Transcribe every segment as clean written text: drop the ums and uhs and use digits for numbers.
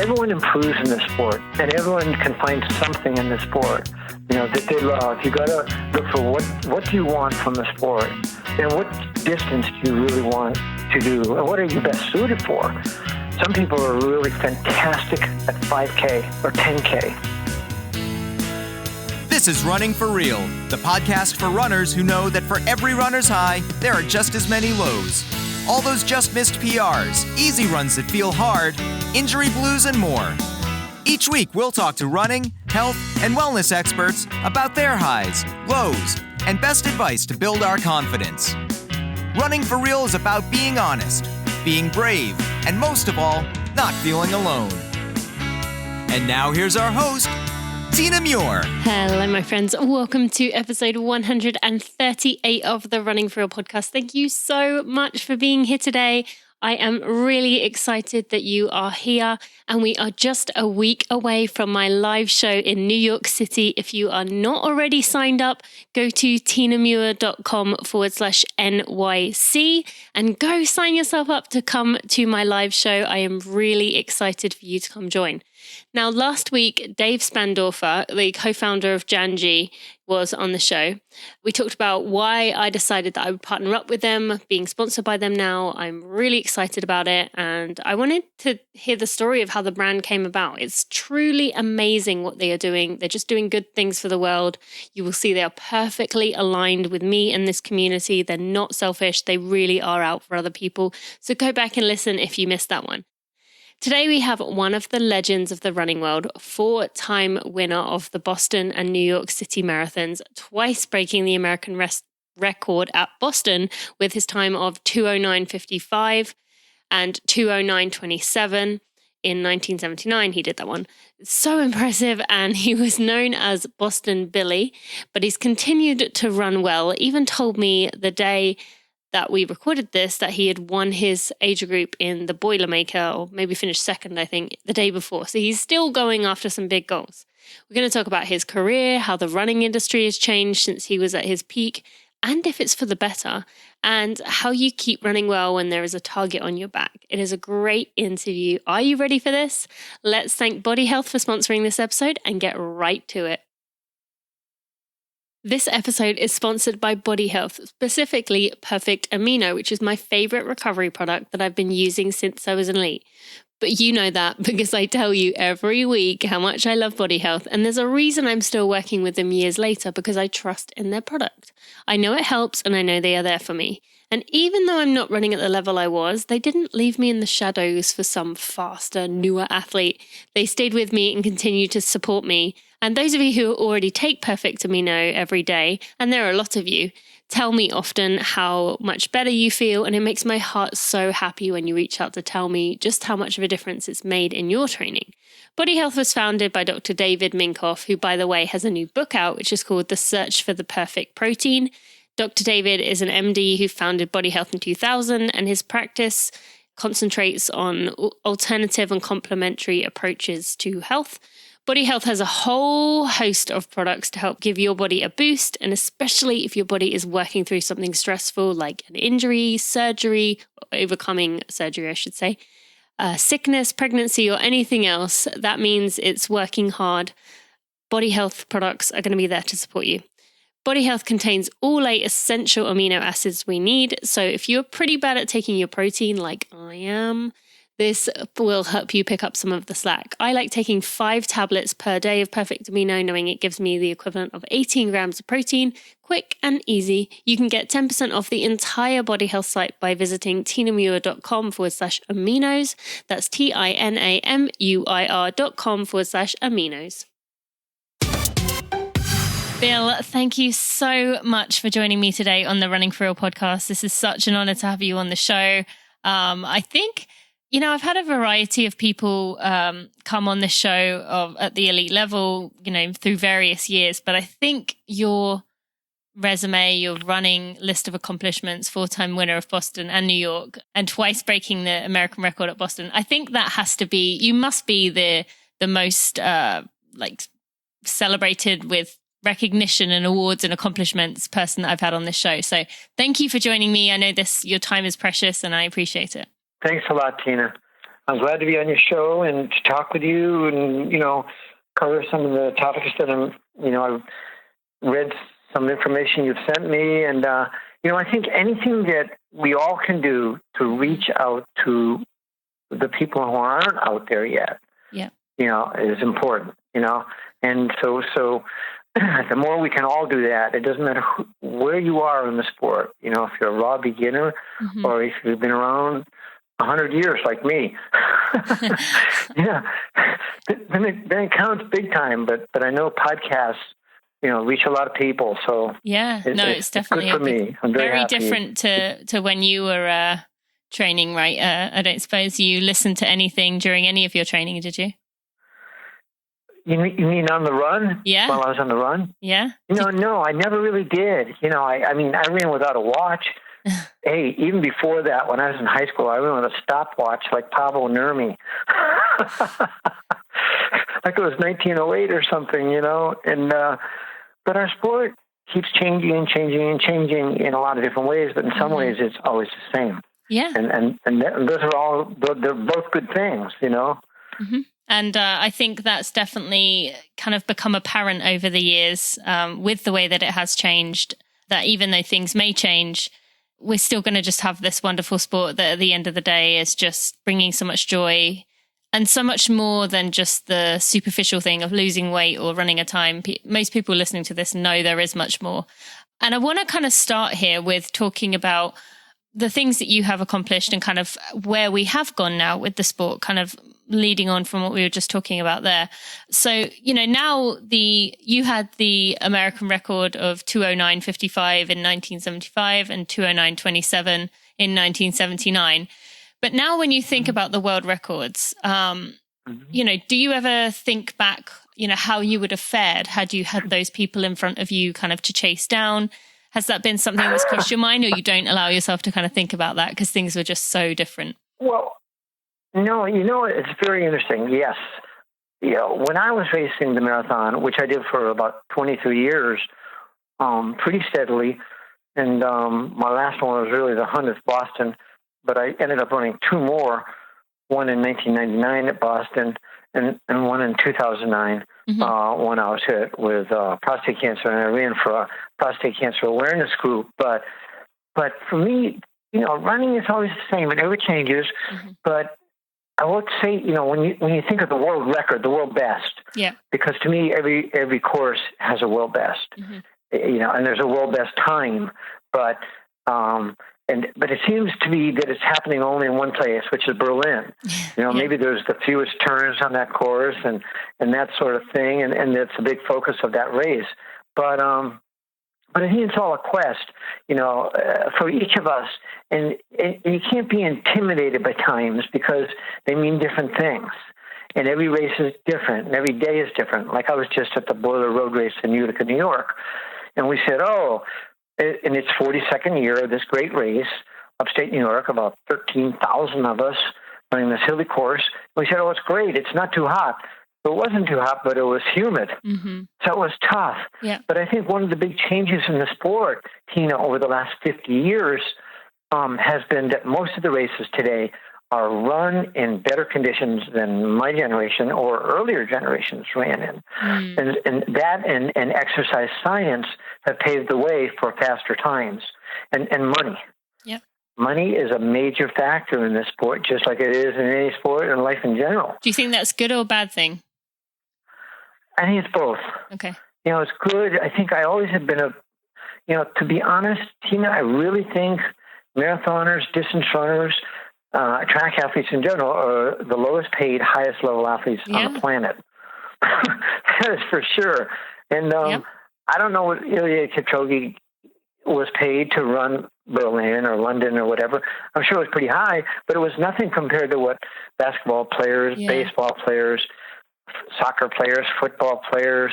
everyone improves in this sport, and everyone can find something in the sport, that they love. You got to look for what do you want from the sport, and what distance do you really want to do, and what are you best suited for. Some people are really fantastic at 5K or 10K. This is Running for Real, the podcast for runners who know that for every runner's high, there are just as many lows. All those just missed PRs, easy runs that feel hard, injury blues, and more. Each week, we'll talk to running, health, and wellness experts about their highs, lows, and best advice to build our confidence. Running for Real is about being honest, being brave, and most of all, not feeling alone. And now here's our host, Tina Muir. Hello, my friends. Welcome to episode 138 of the Running for Real podcast. Thank you so much for being here today. I am really excited that you are here, and we are just a week away from my live show in New York City. If you are not already signed up, go to tinamuir.com/NYC and go sign yourself up to come to my live show. I am really excited for you to come join. Now, last week, Dave Spandorfer, the co-founder of Janji, was on the show. We talked about why I decided that I would partner up with them, being sponsored by them now. I'm really excited about it, and I wanted to hear the story of how the brand came about. It's truly amazing what they are doing. They're just doing good things for the world. You will see they are perfectly aligned with me and this community. They're not selfish. They really are out for other people. So go back and listen if you missed that one. Today we have one of the legends of the running world, 4-time winner of the Boston and New York City marathons, twice breaking the American record at Boston with his time of 2:09:55 and 2:09:27. In 1979, he did that one. So impressive, and he was known as Boston Billy, but he's continued to run well. Even told me the day that we recorded this, that he had won his age group in the Boilermaker, or maybe finished second, I think, the day before. So he's still going after some big goals. We're going to talk about his career, how the running industry has changed since he was at his peak, and if it's for the better, and how you keep running well when there is a target on your back. It is a great interview. Are you ready for this? Let's thank Body Health for sponsoring this episode and get right to it. This episode is sponsored by Body Health, specifically Perfect Amino, which is my favorite recovery product that I've been using since I was an elite. But you know that because I tell you every week how much I love Body Health, and there's a reason I'm still working with them years later, because I trust in their product. I know it helps, and I know they are there for me. And even though I'm not running at the level I was, they didn't leave me in the shadows for some faster, newer athlete. They stayed with me and continued to support me. And those of you who already take Perfect Amino every day, and there are a lot of you, tell me often how much better you feel, and it makes my heart so happy when you reach out to tell me just how much of a difference it's made in your training. Body Health was founded by Dr. David Minkoff, who, by the way, has a new book out, which is called The Search for the Perfect Protein. Dr. David is an MD who founded Body Health in 2000, and his practice concentrates on alternative and complementary approaches to health. Body Health has a whole host of products to help give your body a boost, and especially if your body is working through something stressful like an injury, surgery, overcoming surgery, I should say, sickness, pregnancy, or anything else. That means it's working hard. Body Health products are going to be there to support you. Body Health contains all 8 essential amino acids we need, so if you're pretty bad at taking your protein like I am, this will help you pick up some of the slack. I like taking 5 tablets per day of Perfect Amino, knowing it gives me the equivalent of 18 grams of protein, quick and easy. You can get 10% off the entire Body Health site by visiting tinamuir.com/aminos. That's TINAMUIR.com/aminos. Bill, thank you so much for joining me today on the Running for Real podcast. This is such an honor to have you on the show. I think, I've had a variety of people come on the show at the elite level, through various years, but I think your resume, your running list of accomplishments, 4-time winner of Boston and New York, and twice breaking the American record at Boston, I think that has to be, you must be the most celebrated with recognition and awards and accomplishments person that I've had on this show. So thank you for joining me. I know your time is precious and I appreciate it. Thanks a lot, Tina. I'm glad to be on your show and to talk with you and, cover some of the topics that I've read some information you've sent me. And, I think anything that we all can do to reach out to the people who aren't out there yet, is important, And so the more we can all do that, it doesn't matter where you are in the sport. If you're a raw beginner or if you've been around 100 years like me, then it counts big time. But I know podcasts, reach a lot of people. So it's definitely good for me. I'm very happy. different to when you were training, right? I don't suppose you listened to anything during any of your training, did you? You mean on the run? Yeah. While I was on the run? Yeah. No, I never really did. I ran without a watch. Hey, even before that, when I was in high school, I ran with a stopwatch like Pablo Nurmi. Like it was 1908 or something, And but our sport keeps changing and changing and changing in a lot of different ways, but in some ways it's always the same. Yeah. And those are they're both good things, Mm-hmm. And I think that's definitely kind of become apparent over the years with the way that it has changed, that even though things may change, we're still going to just have this wonderful sport that at the end of the day is just bringing so much joy and so much more than just the superficial thing of losing weight or running a time. Most people listening to this know there is much more. And I want to kind of start here with talking about the things that you have accomplished and kind of where we have gone now with the sport, kind of leading on from what we were just talking about there. So, now you had the American record of 209.55 in 1975 and 209.27 in 1979. But now when you think about the world records, do you ever think back, how you would have fared had you had those people in front of you kind of to chase down? Has that been something that's crossed your mind, or you don't allow yourself to kind of think about that because things were just so different? Well, no, it's very interesting. Yes. When I was racing the marathon, which I did for about 23 years, pretty steadily, and my last one was really the 100th Boston, but I ended up running two more, one in 1999 at Boston and one in 2009. When I was hit with prostate cancer, and I ran for a prostate cancer awareness group. But for me, running is always the same. It never changes. But I would say, when you think of the world record, the world best, because to me, every course has a world best, and there's a world best time. But it seems to be that it's happening only in one place, which is Berlin. Maybe there's the fewest turns on that course and that sort of thing, and that's a big focus of that race. But I think it's all a quest, for each of us, and you can't be intimidated by times because they mean different things. And every race is different, and every day is different. Like I was just at the Boiler Road race in Utica, New York, and we said, in its 42nd year of this great race, upstate New York, about 13,000 of us running this hilly course. We said, it's great. It's not too hot. It wasn't too hot, but it was humid. So it was tough. Yeah. But I think one of the big changes in the sport, Tina, over the last 50 years has been that most of the races today are run in better conditions than my generation or earlier generations ran in. And that and exercise science have paved the way for faster times. And money. Yep. Money is a major factor in this sport, just like it is in any sport and life in general. Do you think that's good or a bad thing? I think it's both. Okay. It's good. I think I always have been to be honest, Tina, I really think marathoners, distance runners, track athletes in general are the lowest paid, highest level athletes on the planet. That is for sure. And I don't know what Ilya Kipchoge was paid to run Berlin or London or whatever. I'm sure it was pretty high, but it was nothing compared to what basketball players, baseball players, soccer players, football players,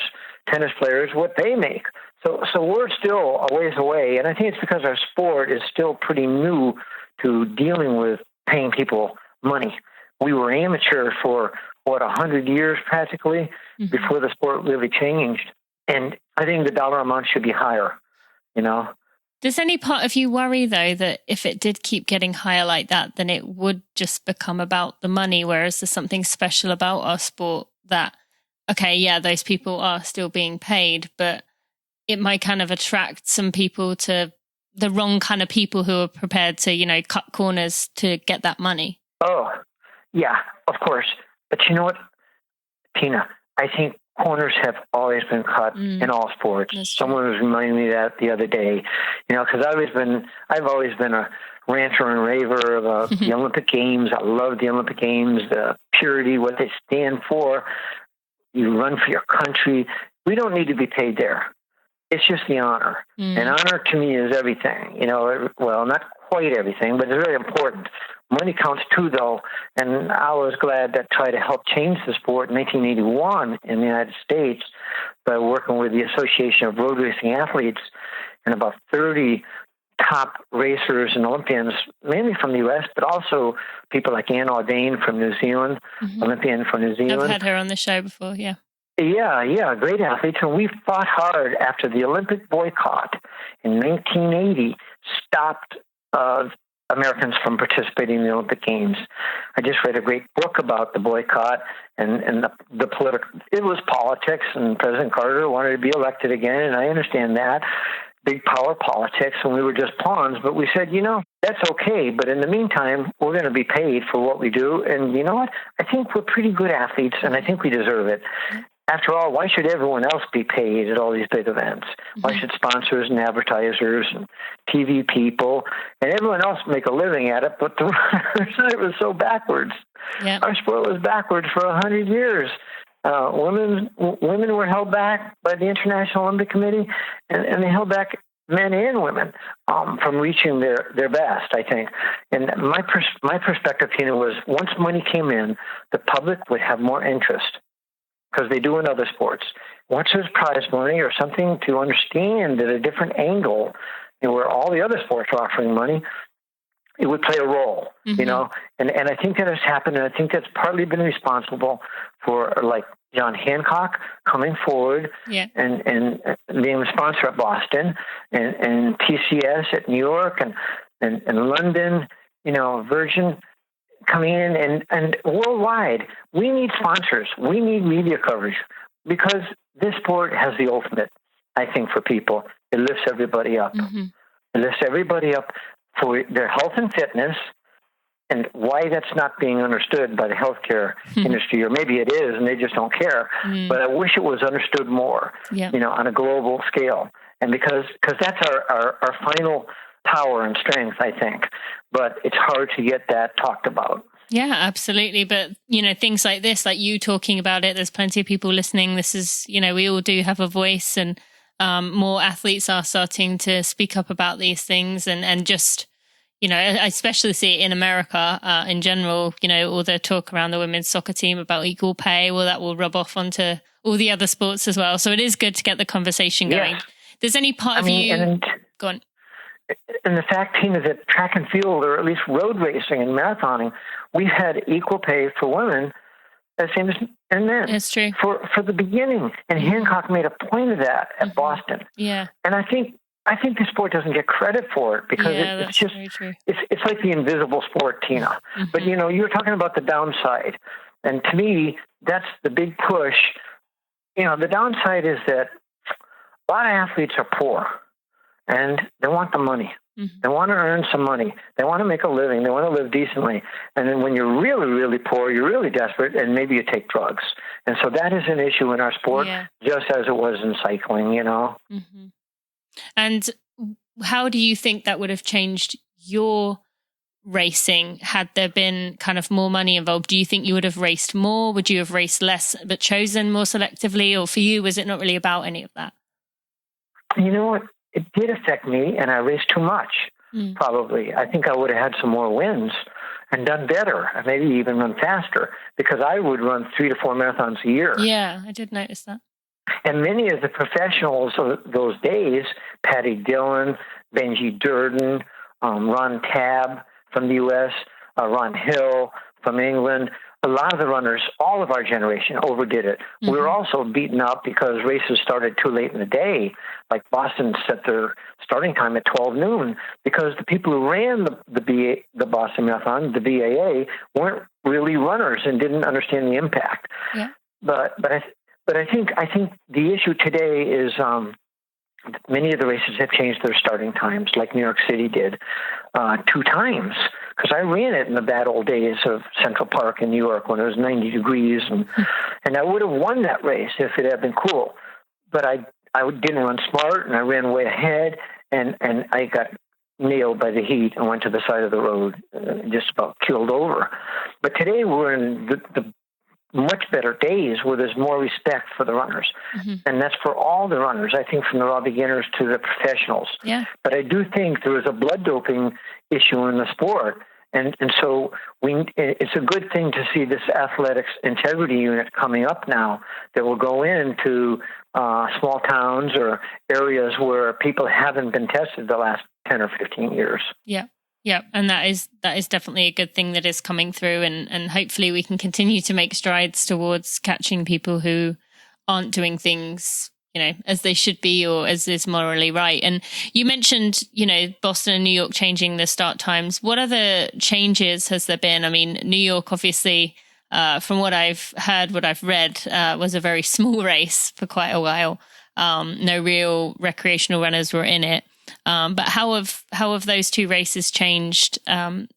tennis players, what they make. So we're still a ways away. And I think it's because our sport is still pretty new to dealing with paying people money. We were amateur for 100 years practically before the sport really changed. And I think the dollar amount should be higher, Does any part of you worry, though, that if it did keep getting higher like that, then it would just become about the money, whereas there's something special about our sport that, okay, yeah, those people are still being paid, but it might kind of attract some people to the wrong kind of people who are prepared to, cut corners to get that money? Oh, yeah, of course. But you know what, Tina? I think corners have always been cut in all sports. Someone was reminding me that the other day, because I've always been a ranter and raver about the Olympic Games. I love the Olympic Games, the purity, what they stand for. You run for your country. We don't need to be paid there. It's just the honor. And honor to me is everything. Well, not quite everything, but it's very important. Money counts too, though, and I was glad that tried to help change the sport in 1981 in the United States by working with the Association of Road Racing Athletes and about 30 top racers and Olympians, mainly from the U.S., but also people like Anne Audain from New Zealand, Olympian from New Zealand. I've had her on the show before, yeah. Yeah, great athletes. And we fought hard after the Olympic boycott in 1980 stopped Americans from participating in the Olympic Games. I just read a great book about the boycott and the political. It was politics, and President Carter wanted to be elected again, and I understand that. Big power politics, and we were just pawns. But we said, that's okay. But in the meantime, we're going to be paid for what we do. And you know what? I think we're pretty good athletes, and I think we deserve it. After all, why should everyone else be paid at all these big events? Why should sponsors and advertisers and TV people and everyone else make a living at it? But the runners, it was so backwards. Yeah. Our sport was backwards for 100 years. Women were held back by the International Olympic Committee, and they held back men and women from reaching their best, I think. And my perspective, Tina, was once money came in, the public would have more interest, because they do in other sports. Once there's prize money or something to understand at a different angle, where all the other sports are offering money, it would play a role, And I think that has happened, and I think that's partly been responsible for, like, John Hancock coming forward and being the sponsor at Boston, and TCS at New York and London, Virgin coming in and worldwide. We need sponsors. We need media coverage, because this sport has the ultimate, I think, for people. It lifts everybody up. It lifts everybody up for their health and fitness, and why that's not being understood by the healthcare industry, or maybe it is and they just don't care. But I wish it was understood more, on a global scale. And because that's our final power and strength, I think. But it's hard to get that talked about. Yeah, absolutely. But, things like this, like you talking about it, there's plenty of people listening. This is, we all do have a voice, and more athletes are starting to speak up about these things, and just, I especially see it in America in general, all the talk around the women's soccer team about equal pay. Well, that will rub off onto all the other sports as well. So it is good to get the conversation going. Yeah. Does any part of you... Go on. And the fact, Tina, that track and field, or at least road racing and marathoning, we've had equal pay for women, the same as men. That's true. For the beginning. And Hancock made a point of that at Boston. Yeah. And I think the sport doesn't get credit for it, because it's just, it's like the invisible sport, Tina. But, you were talking about the downside. And to me, that's the big push. The downside is that a lot of athletes are poor, and they want the money. They want to earn some money. They want to make a living. They want to live decently. And then when you're really, really poor, you're really desperate, and maybe you take drugs. And so that is an issue in our sport, just as it was in cycling, And how do you think that would have changed your racing had there been kind of more money involved? Do you think you would have raced more? Would you have raced less but chosen more selectively? Or for you, was it not really about any of that? You know what? It did affect me, and I raced too much, probably. I think I would have had some more wins and done better, and maybe even run faster, because I would run 3 to 4 marathons a year. Yeah, I did notice that. And many of the professionals of those days, Patty Dillon, Benji Durden, Ron Tabb from the U.S., Ron Hill from England, a lot of the runners, all of our generation, overdid it. We were also beaten up because races started too late in the day. Like Boston set their starting time at 12 noon because the people who ran the Boston Marathon, the BAA, weren't really runners and didn't understand the impact. Yeah. But I think the issue today is many of the races have changed their starting times, like New York City did 2 times. Because I ran it in the bad old days of Central Park in New York when it was 90 degrees, and I would have won that race if it had been cool. But I didn't run smart, and I ran way ahead, and I got nailed by the heat and went to the side of the road, just about killed over. But today we're in the much better days where there's more respect for the runners. And that's for all the runners, I think, from the raw beginners to the professionals. Yeah. But I do think there is a blood doping issue in the sport. And so it's a good thing to see this athletics integrity unit coming up now that will go into small towns or areas where people haven't been tested the last 10 or 15 years. Yeah. Yeah, and that is definitely a good thing that is coming through, and hopefully we can continue to make strides towards catching people who aren't doing things, as they should be or as is morally right. And you mentioned, Boston and New York changing the start times. What other changes has there been? I mean, New York, obviously, from what I've heard, what I've read, was a very small race for quite a while. No real recreational runners were in it. But how have those 2 races changed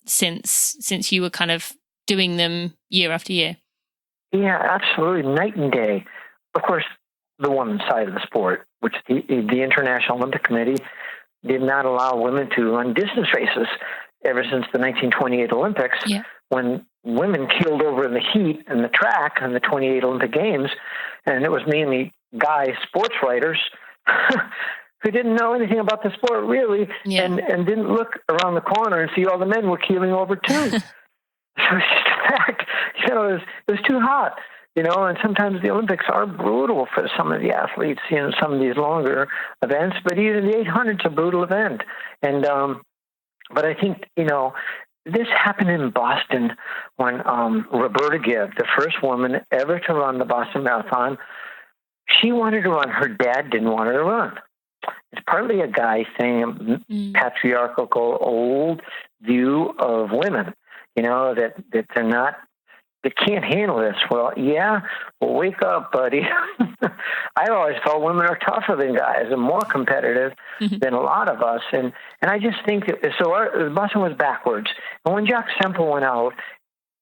since you were kind of doing them year after year? Yeah, absolutely, night and day. Of course, the women's side of the sport, which the International Olympic Committee did not allow women to run distance races ever since the 1928 Olympics, when women keeled over in the heat and the track and the 28 Olympic Games, and it was mainly guy sports writers who didn't know anything about the sport really, and didn't look around the corner and see all the men were keeling over too. So it's just a fact, it was too hot, and sometimes the Olympics are brutal for some of the athletes in some of these longer events, but even the 800's a brutal event. And, but I think, this happened in Boston when Roberta Gibb, the first woman ever to run the Boston Marathon, she wanted to run. Her dad didn't want her to run. It's partly a guy thing, a patriarchal old view of women, that they're not, they can't handle this. Well, wake up, buddy. I always felt women are tougher than guys and more competitive than a lot of us. And I just think that, Boston was backwards. And when Jack Semple went out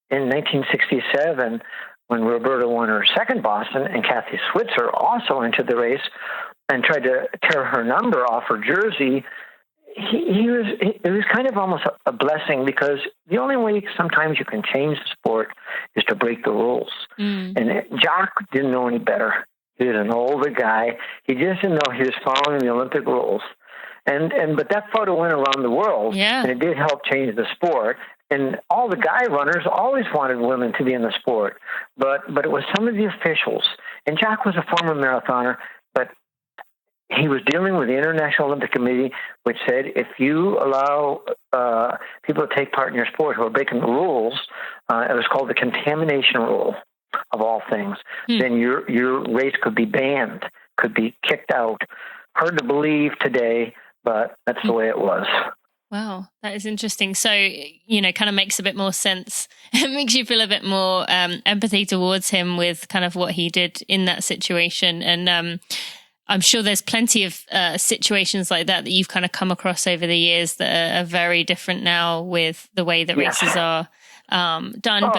in 1967, when Roberta won her second Boston and Kathy Switzer also entered the race and tried to tear her number off her jersey, it was kind of almost a blessing, because the only way sometimes you can change the sport is to break the rules. And Jack didn't know any better. He was an older guy. He just didn't know he was following the Olympic rules. But that photo went around the world, and it did help change the sport. And all the guy runners always wanted women to be in the sport, but it was some of the officials. And Jack was a former marathoner, but he was dealing with the International Olympic Committee, which said if you allow people to take part in your sport who are breaking the rules, it was called the contamination rule, of all things, then your race could be banned, could be kicked out. Hard to believe today, but that's the way it was. Wow, that is interesting. So, kind of makes a bit more sense. It makes you feel a bit more empathy towards him with kind of what he did in that situation. And I'm sure there's plenty of situations like that you've kind of come across over the years that are very different now with the way that races are done.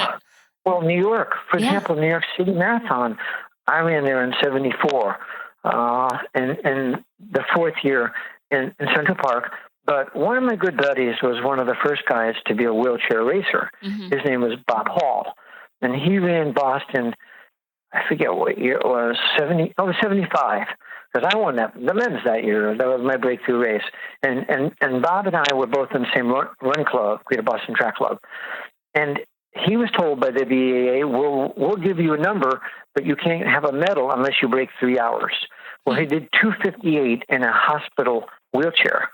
Well, New York, for example, New York City Marathon, I ran there in 74, and the 4th year in Central Park. But one of my good buddies was one of the first guys to be a wheelchair racer. His name was Bob Hall, and he ran Boston, I forget what year it was, 75. Because I won the men's that year. That was my breakthrough race. And Bob and I were both in the same run club, Greater Boston Track Club. And he was told by the BAA, we'll give you a number, but you can't have a medal unless you break 3 hours. Well, he did 2:58 in a hospital wheelchair.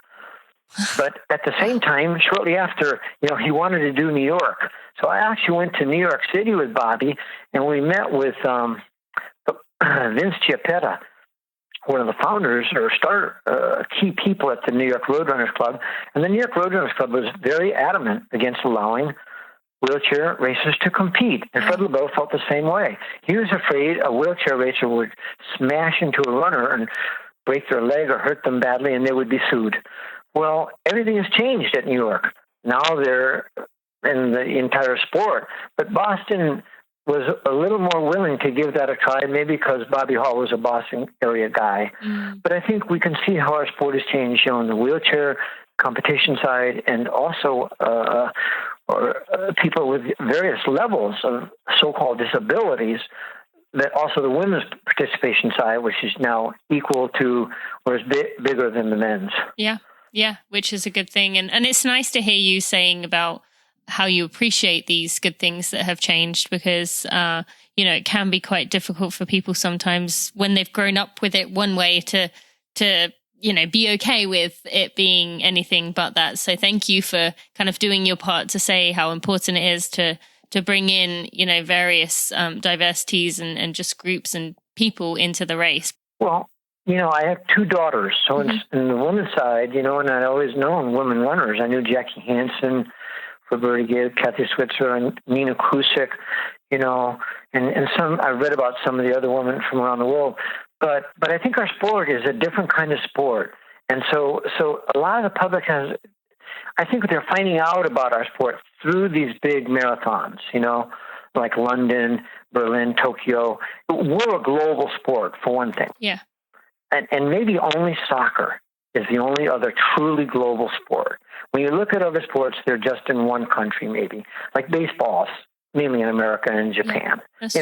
But at the same time, shortly after, he wanted to do New York. So I actually went to New York City with Bobby, and we met with Vince Chiappetta, one of the founders or key people at the New York Roadrunners Club. And the New York Roadrunners Club was very adamant against allowing wheelchair racers to compete. And Fred LeBeau felt the same way. He was afraid a wheelchair racer would smash into a runner and break their leg or hurt them badly, and they would be sued. Well, everything has changed at New York. Now they're in the entire sport. But Boston was a little more willing to give that a try, maybe because Bobby Hall was a Boston area guy. But I think we can see how our sport has changed, on the wheelchair competition side, and also people with various levels of so-called disabilities, that also the women's participation side, which is now equal to or is bigger than the men's. Yeah, which is a good thing. And it's nice to hear you saying about how you appreciate these good things that have changed, because, it can be quite difficult for people sometimes when they've grown up with it one way to be okay with it being anything but that. So thank you for kind of doing your part to say how important it is to bring in, various diversities and just groups and people into the race. Well, I have two daughters. So in the women's side, and I'd always known women runners. I knew Jackie Hansen, Roberta Gibb, Kathy Switzer, and Nina Kusick, and some, I read about some of the other women from around the world. But I think our sport is a different kind of sport. And so a lot of the public I think they're finding out about our sport through these big marathons, like London, Berlin, Tokyo. We're a global sport, for one thing. Yeah. And maybe only soccer is the only other truly global sport. When you look at other sports, they're just in one country, maybe, like baseball, mainly in America and Japan. Yeah, that's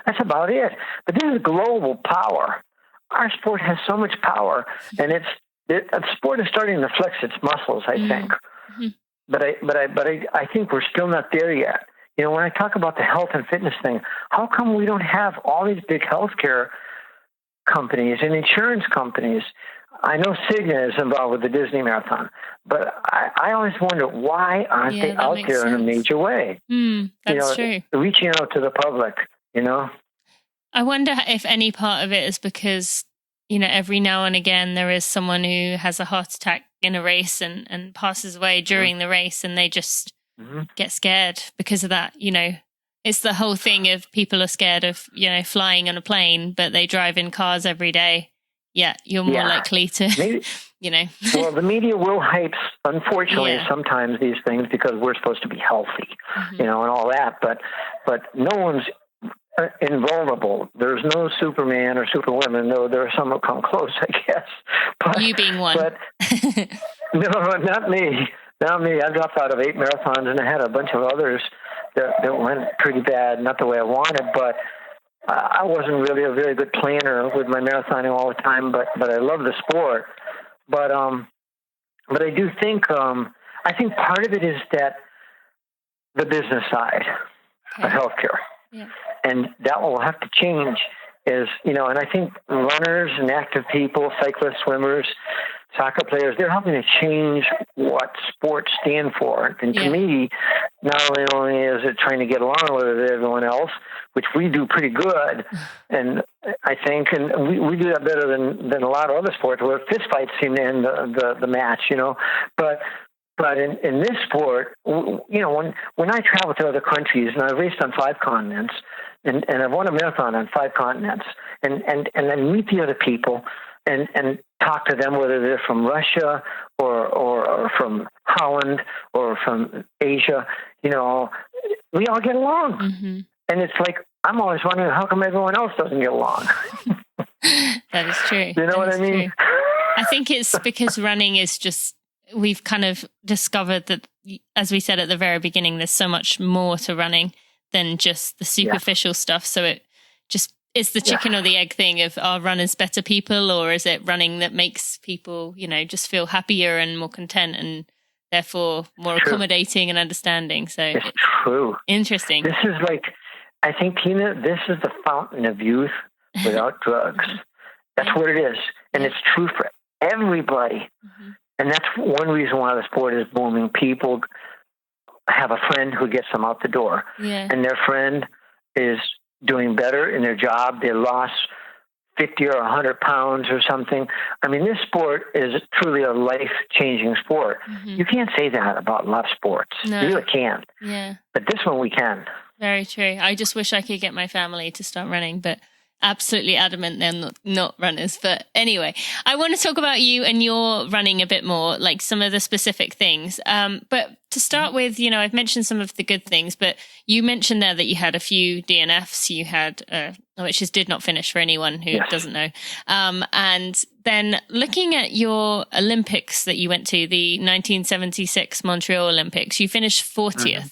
that's about it. But this is global power. Our sport has so much power, and the sport is starting to flex its muscles, I think. Mm-hmm. But I think we're still not there yet. When I talk about the health and fitness thing, how come we don't have all these big healthcare companies and insurance companies? I know Cigna is involved with the Disney Marathon, but I always wonder, why aren't they out there in a major way? That's true. Reaching out to the public, I wonder if any part of it is because, every now and again there is someone who has a heart attack in a race and passes away during the race, and they just get scared because of that. It's the whole thing of people are scared of, flying on a plane, but they drive in cars every day. Yeah, you're more likely to, Maybe, Well, the media will hype, unfortunately, sometimes these things because we're supposed to be healthy, and all that. But no one's invulnerable. There's no Superman or Superwoman, though there are some who come close, I guess. But, you being one. But, no, not me. Not me. I dropped out of 8 marathons, and I had a bunch of others that went pretty bad, not the way I wanted, but I wasn't really a very good planner with my marathoning all the time, but I love the sport. But I do think I think part of it is that the business side of healthcare, and that will have to change. And I think runners and active people, cyclists, swimmers, soccer players, they're helping to change what sports stand for. And to me, not only is it trying to get along with everyone else, which we do pretty good, and I think, and we do that better than a lot of other sports where fistfights seem to end the match, But in this sport, when I travel to other countries, and I've raced on 5 continents, and I've won a marathon on 5 continents, and I meet the other people and talk to them, whether they're from Russia or from Holland or from Asia, we all get along. Mm-hmm. And it's like, I'm always wondering, how come everyone else doesn't get along? That is true. You know what I mean? True. I think it's because running is just, we've kind of discovered that, as we said at the very beginning, there's so much more to running than just the superficial stuff. So it's the chicken or the egg thing of, are runners better people, or is it running that makes people, just feel happier and more content and therefore more accommodating and understanding? So it's true. Interesting. This is like, I think, Tina, this is the fountain of youth without drugs. That's what it is. And it's true for everybody. Mm-hmm. And that's one reason why the sport is booming. People have a friend who gets them out the door. Yeah. And their friend is doing better in their job. They lost 50 or 100 pounds or something. I mean, this sport is truly a life-changing sport. Mm-hmm. You can't say that about a lot of sports. No. You really can't. Yeah. But this one we can. Very true. I just wish I could get my family to start running, but absolutely adamant they're not runners. But anyway, I want to talk about you and your running a bit more, like some of the specific things. But to start with, I've mentioned some of the good things, but you mentioned there that you had a few DNFs. You had, which did not finish for anyone who doesn't know. And then looking at your Olympics that you went to, the 1976 Montreal Olympics, you finished 40th. Mm-hmm.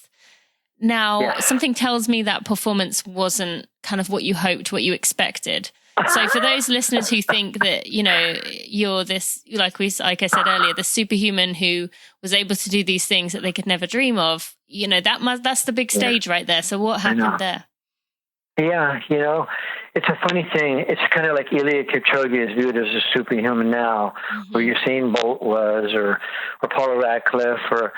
Now, something tells me that performance wasn't kind of what you hoped, what you expected. So for those listeners who think that, you're this, like I said earlier, the superhuman who was able to do these things that they could never dream of, that's the big stage right there. So what happened there? Yeah, it's a funny thing. It's kind of like Eliud Kipchoge is viewed as a superhuman now, or Usain Bolt was, or Paula Radcliffe, or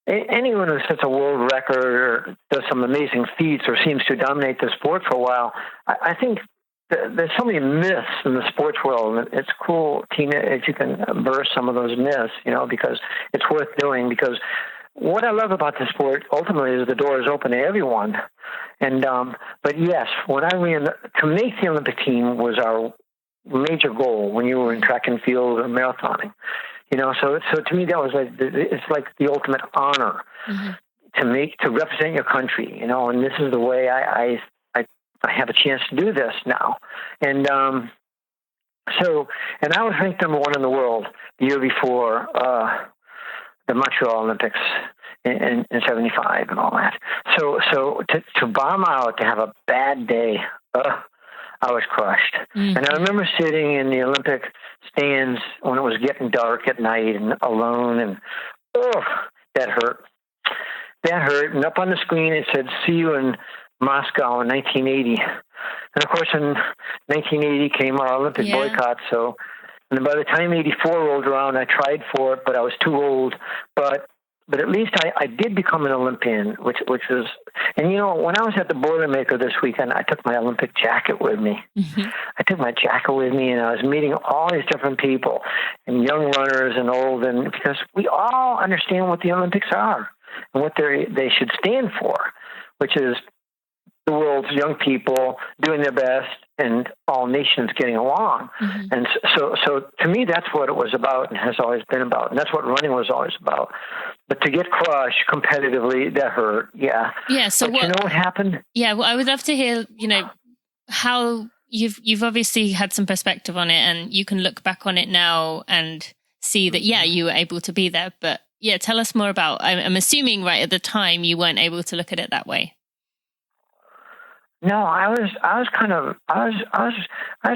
anyone who sets a world record or does some amazing feats or seems to dominate the sport for a while. I think there's so many myths in the sports world. And it's cool, Tina, if you can burst some of those myths, because it's worth doing. Because what I love about the sport ultimately is the door is open to everyone. And but yes, when I ran to make the Olympic team was our major goal when you were in track and field or marathoning. So to me that was it's like the ultimate honor to represent your country, and this is the way I have a chance to do this now. And I was ranked number one in the world the year before the Montreal Olympics in 75 and all that. So to bomb out, to have a bad day, I was crushed. And I remember sitting in the Olympic stands when it was getting dark at night and alone, and that hurt. That hurt. And up on the screen it said, "See you in Moscow in 1980." And of course in 1980 came our Olympic boycott. So, and by the time 84 rolled around, I tried for it, but I was too old. But at least I did become an Olympian, which is, and when I was at the Boilermaker this weekend, I took my Olympic jacket with me. I took my jacket with me, and I was meeting all these different people, and young runners and old, and because we all understand what the Olympics are and what they should stand for, which is the world's young people doing their best and all nations getting along. And so to me, that's what it was about and has always been about. And that's what running was always about. But to get crushed competitively, that hurt. Yeah. Yeah. So but you know what happened? Yeah. Well, I would love to hear, how you've obviously had some perspective on it, and you can look back on it now and see that, you were able to be there. But tell us more about, I'm assuming right at the time you weren't able to look at it that way. No, I was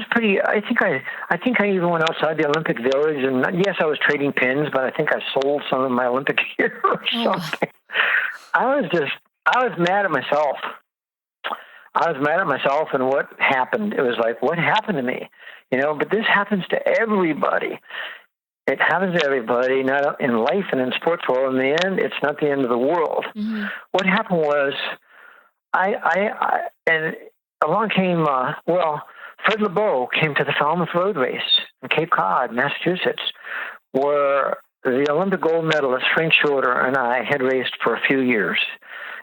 pretty, I think I even went outside the Olympic Village, and yes, I was trading pins, but I think I sold some of my Olympic gear or something. I was mad at myself. And what happened. It was like, what happened to me? But this happens to everybody. It happens to everybody, not in life and in sports world. In the end, it's not the end of the world. What happened was, and along came, Fred LeBeau came to the Falmouth Road Race in Cape Cod, Massachusetts, where the Olympic gold medalist Frank Shorter and I had raced for a few years.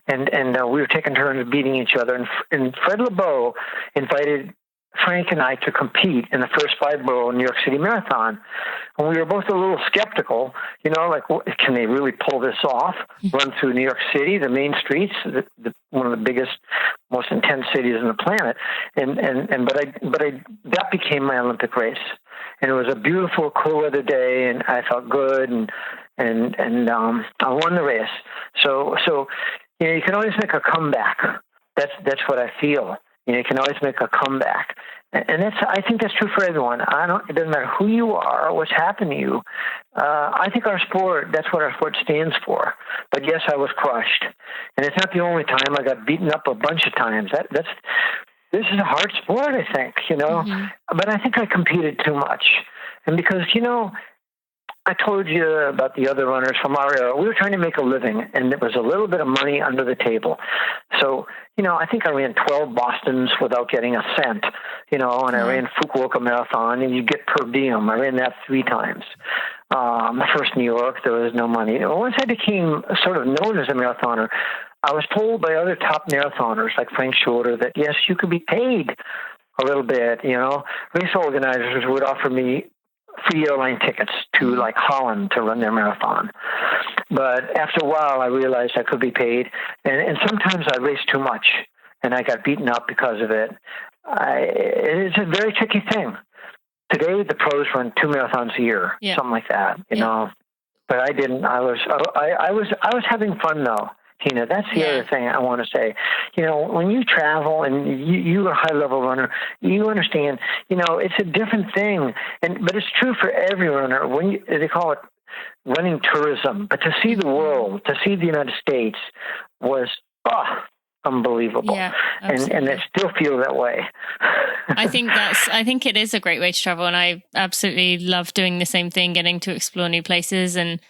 And we were taking turns beating each other. And Fred LeBeau invited Frank and I to compete in the first 5-borough New York City Marathon. And we were both a little skeptical, like, can they really pull this off? Run through New York City, the main streets, one of the biggest, most intense cities on the planet. But that became my Olympic race. And it was a beautiful, cool weather day, and I felt good, and I won the race. So you can always make a comeback. That's what I feel. You can always make a comeback. And I think that's true for everyone. It doesn't matter who you are or what's happened to you. I think that's what our sport stands for. But yes, I was crushed. And it's not the only time. I got beaten up a bunch of times. This is a hard sport, I think, But I think I competed too much. And because, I told you about the other runners from our era. We were trying to make a living, and there was a little bit of money under the table. So, I think I ran 12 Bostons without getting a cent, and I ran Fukuoka Marathon, and you get per diem. I ran that 3 times. My first New York, there was no money. Once I became sort of known as a marathoner, I was told by other top marathoners like Frank Shorter that, yes, you could be paid a little bit. Race organizers would offer me free airline tickets to like Holland to run their marathon. But after a while, I realized I could be paid. And sometimes I raced too much and I got beaten up because of it. It's a very tricky thing. Today, the pros run 2 marathons a year, something like that, you know. But I didn't. I was having fun though, Tina. That's the other thing I want to say. When you travel and you're a high-level runner, you understand. It's a different thing, but it's true for every runner. They call it running tourism, but to see the world, to see the United States, was unbelievable. Yeah, and I still feel that way. I think it is a great way to travel, and I absolutely love doing the same thing, getting to explore new places and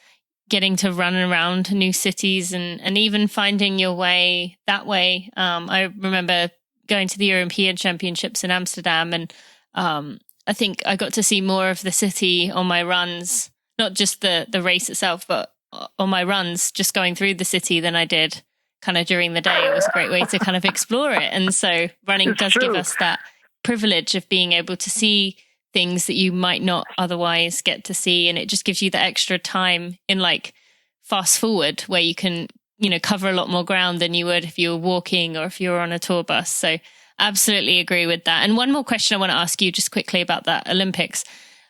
getting to run around new cities and even finding your way that way. I remember going to the European Championships in Amsterdam, and I think I got to see more of the city on my runs, not just the race itself, but on my runs, just going through the city than I did kind of during the day. It was a great way to kind of explore it. And so running does give us that privilege of being able to see things that you might not otherwise get to see. And it just gives you the extra time in like fast forward where you can, cover a lot more ground than you would if you were walking or if you were on a tour bus. So absolutely agree with that. And one more question I want to ask you just quickly about that Olympics.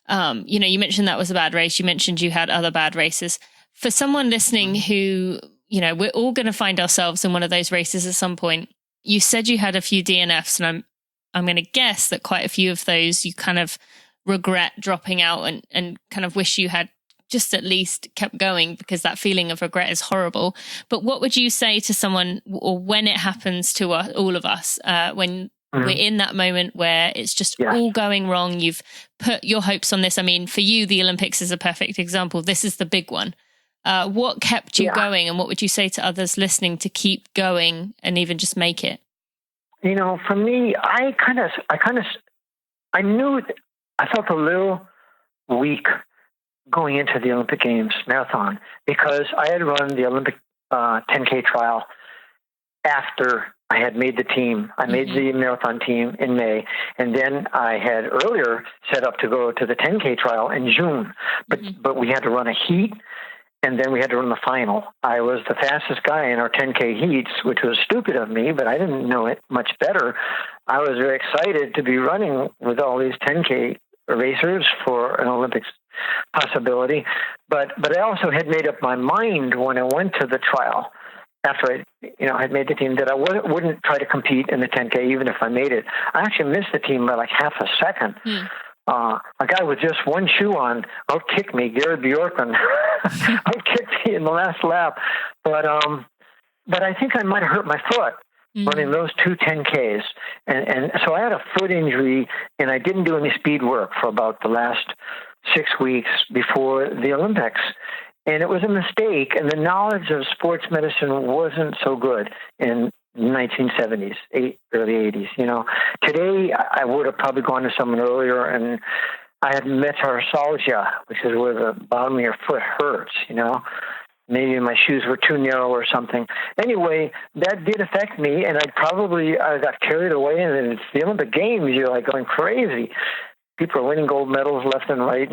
You mentioned that was a bad race. You mentioned you had other bad races. For someone listening who, we're all going to find ourselves in one of those races at some point. You said you had a few DNFs, and I'm going to guess that quite a few of those you kind of regret dropping out and kind of wish you had just at least kept going, because that feeling of regret is horrible. But what would you say to someone, or when it happens to all of us, when we're in that moment where it's just all going wrong, you've put your hopes on this? I mean, for you, the Olympics is a perfect example. This is the big one. What kept you going, and what would you say to others listening to keep going and even just make it? For me, I knew I felt a little weak going into the Olympic Games marathon, because I had run the Olympic 10K trial after I had made the team. I made the marathon team in May, and then I had earlier set up to go to the 10K trial in June, but we had to run a heat, and then we had to run the final. I was the fastest guy in our 10K heats, which was stupid of me, but I didn't know it much better. I was very excited to be running with all these 10K racers for an Olympics possibility. But I also had made up my mind when I went to the trial, after I had made the team, that I wouldn't try to compete in the 10K, even if I made it. I actually missed the team by like half a second. A guy with just one shoe on outkicked me, Garrett Bjorkman, outkicked me in the last lap. But I think I might have hurt my foot running those 2 10Ks. And so I had a foot injury, and I didn't do any speed work for about the last 6 weeks before the Olympics. And it was a mistake, and the knowledge of sports medicine wasn't so good in 1970s, early 80s. Today I would have probably gone to someone earlier, and I had metatarsalgia, which is where the bottom of your foot hurts. Maybe my shoes were too narrow or something. Anyway, that did affect me, and I got carried away. And it's the Olympic Games. You're like going crazy. People are winning gold medals left and right.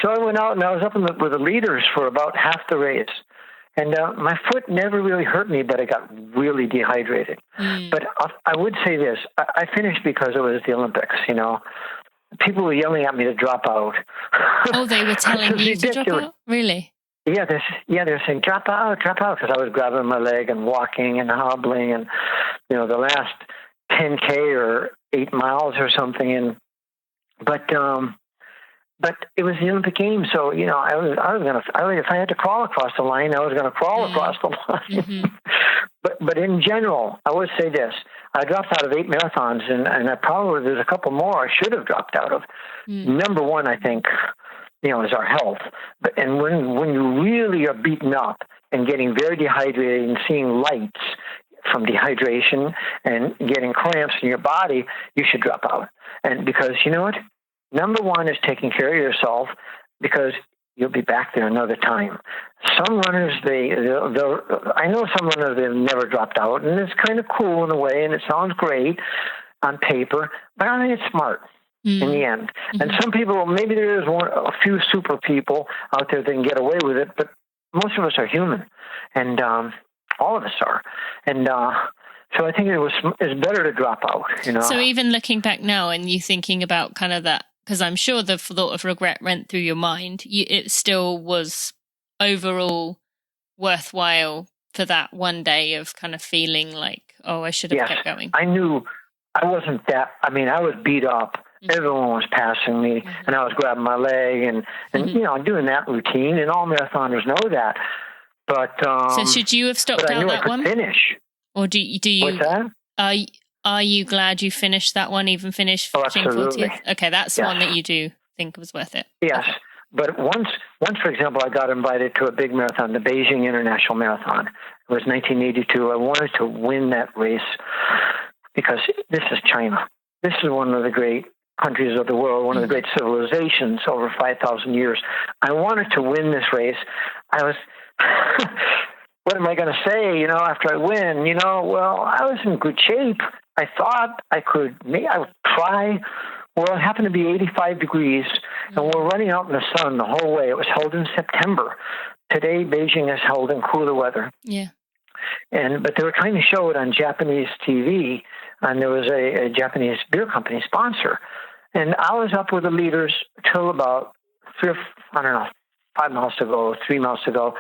So I went out and I was up with the leaders for about half the race. And my foot never really hurt me, but I got really dehydrated. But I would say this. I finished because it was the Olympics, People were yelling at me to drop out. Oh, they were telling you to drop out? Really? Yeah, they're saying, drop out, because I was grabbing my leg and walking and hobbling. And, the last 10K or 8 miles or something. But it was the Olympic Games, so I was if I had to crawl across the line, I was going to crawl across the line. But in general, I would say this: I dropped out of 8 marathons, and I probably there's a couple more I should have dropped out of. Number one, I think is our health. And when you really are beaten up and getting very dehydrated and seeing lights from dehydration and getting cramps in your body, you should drop out. And because you know what? Number one is taking care of yourself, because you'll be back there another time. Some runners, I know some runners, they've never dropped out, and it's kind of cool in a way, and it sounds great on paper, but I think it's smart in the end. Mm-hmm. And some people, maybe there is a few super people out there that can get away with it, but most of us are human, and all of us are. And so I think it's better to drop out. So even looking back now and you thinking about kind of that, because I'm sure the thought of regret went through your mind, it still was overall worthwhile for that one day of kind of feeling like, oh, I should have kept going. I knew I wasn't that. I mean, I was beat up. Mm-hmm. Everyone was passing me, and I was grabbing my leg, and doing that routine, and all marathoners know that. But so should you have stopped out that one? Finish. Or do you? What's that? Are you glad you finished that one, even finished 40th? Okay, that's one that you do think was worth it. Yes. Okay. But once, for example, I got invited to a big marathon, the Beijing International Marathon. It was 1982. I wanted to win that race because this is China. This is one of the great countries of the world, one of the great civilizations over 5,000 years. I wanted to win this race. I was... what am I going to say, after I win? Well, I was in good shape. I thought I would try. Well, it happened to be 85 degrees, and we're running out in the sun the whole way. It was held in September. Today, Beijing is held in cooler weather. Yeah. But they were trying to show it on Japanese TV, and there was a Japanese beer company sponsor. And I was up with the leaders till about 5 miles to go, 3 miles to go.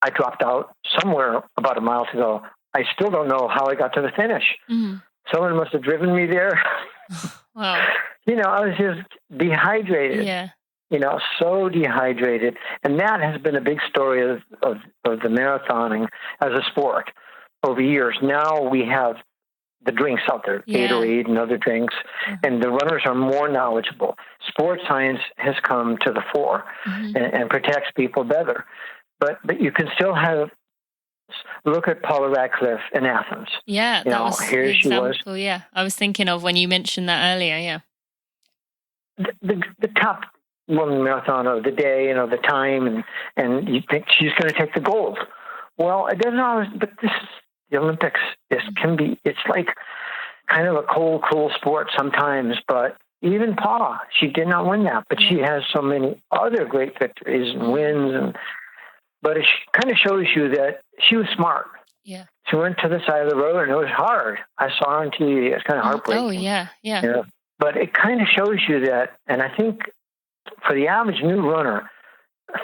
I dropped out somewhere about a mile to go. I still don't know how I got to the finish. Mm-hmm. Someone must have driven me there. Wow. I was just dehydrated. Yeah. So dehydrated. And that has been a big story of the marathoning as a sport over years. Now we have the drinks out there, Gatorade and other drinks, and the runners are more knowledgeable. Sports science has come to the fore and protects people better. But you can still look at Paula Radcliffe in Athens. Yeah, that was here the example. She was. Yeah, I was thinking of when you mentioned that earlier. Yeah, the top woman marathoner of the day, the time, and you think she's going to take the gold. Well, it doesn't always. But this is the Olympics. It's like kind of a cold, cruel sport sometimes. But even Paula, she did not win that, but she has so many other great victories and wins But it kind of shows you that she was smart. Yeah. She went to the side of the road, and it was hard. I saw her on TV. It's kind of heartbreaking. Oh, yeah. But it kind of shows you that, and I think for the average new runner,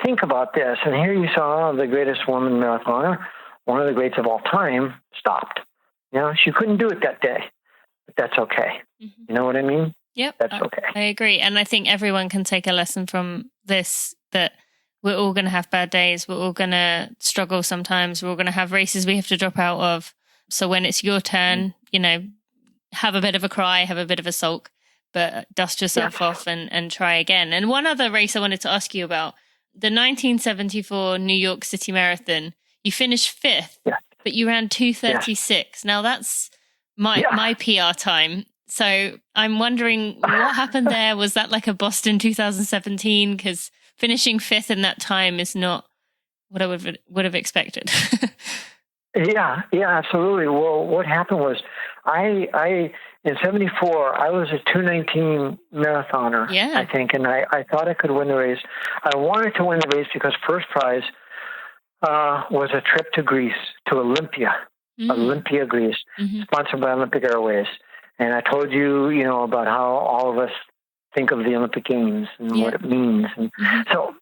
think about this. And here you saw the greatest woman marathoner, one of the greats of all time, stopped. She couldn't do it that day. But that's okay. Mm-hmm. You know what I mean? Yep. That's okay. I agree. And I think everyone can take a lesson from this, that we're all going to have bad days. We're all going to struggle sometimes. We're all going to have races we have to drop out of. So when it's your turn, have a bit of a cry, have a bit of a sulk, but dust yourself off and try again. And one other race I wanted to ask you about, the 1974 New York City Marathon, you finished 5th, but you ran 2:36. Now that's my PR time. So I'm wondering what happened there. Was that like a Boston 2017? Because finishing 5th in that time is not what I would have expected. Yeah, absolutely. Well, what happened was I in 74, I was a 2:19 marathoner, I think, and I thought I could win the race. I wanted to win the race because first prize was a trip to Greece, to Olympia, Greece, sponsored by Olympic Airways. And I told you, about how all of us think of the Olympic Games and what it means. And so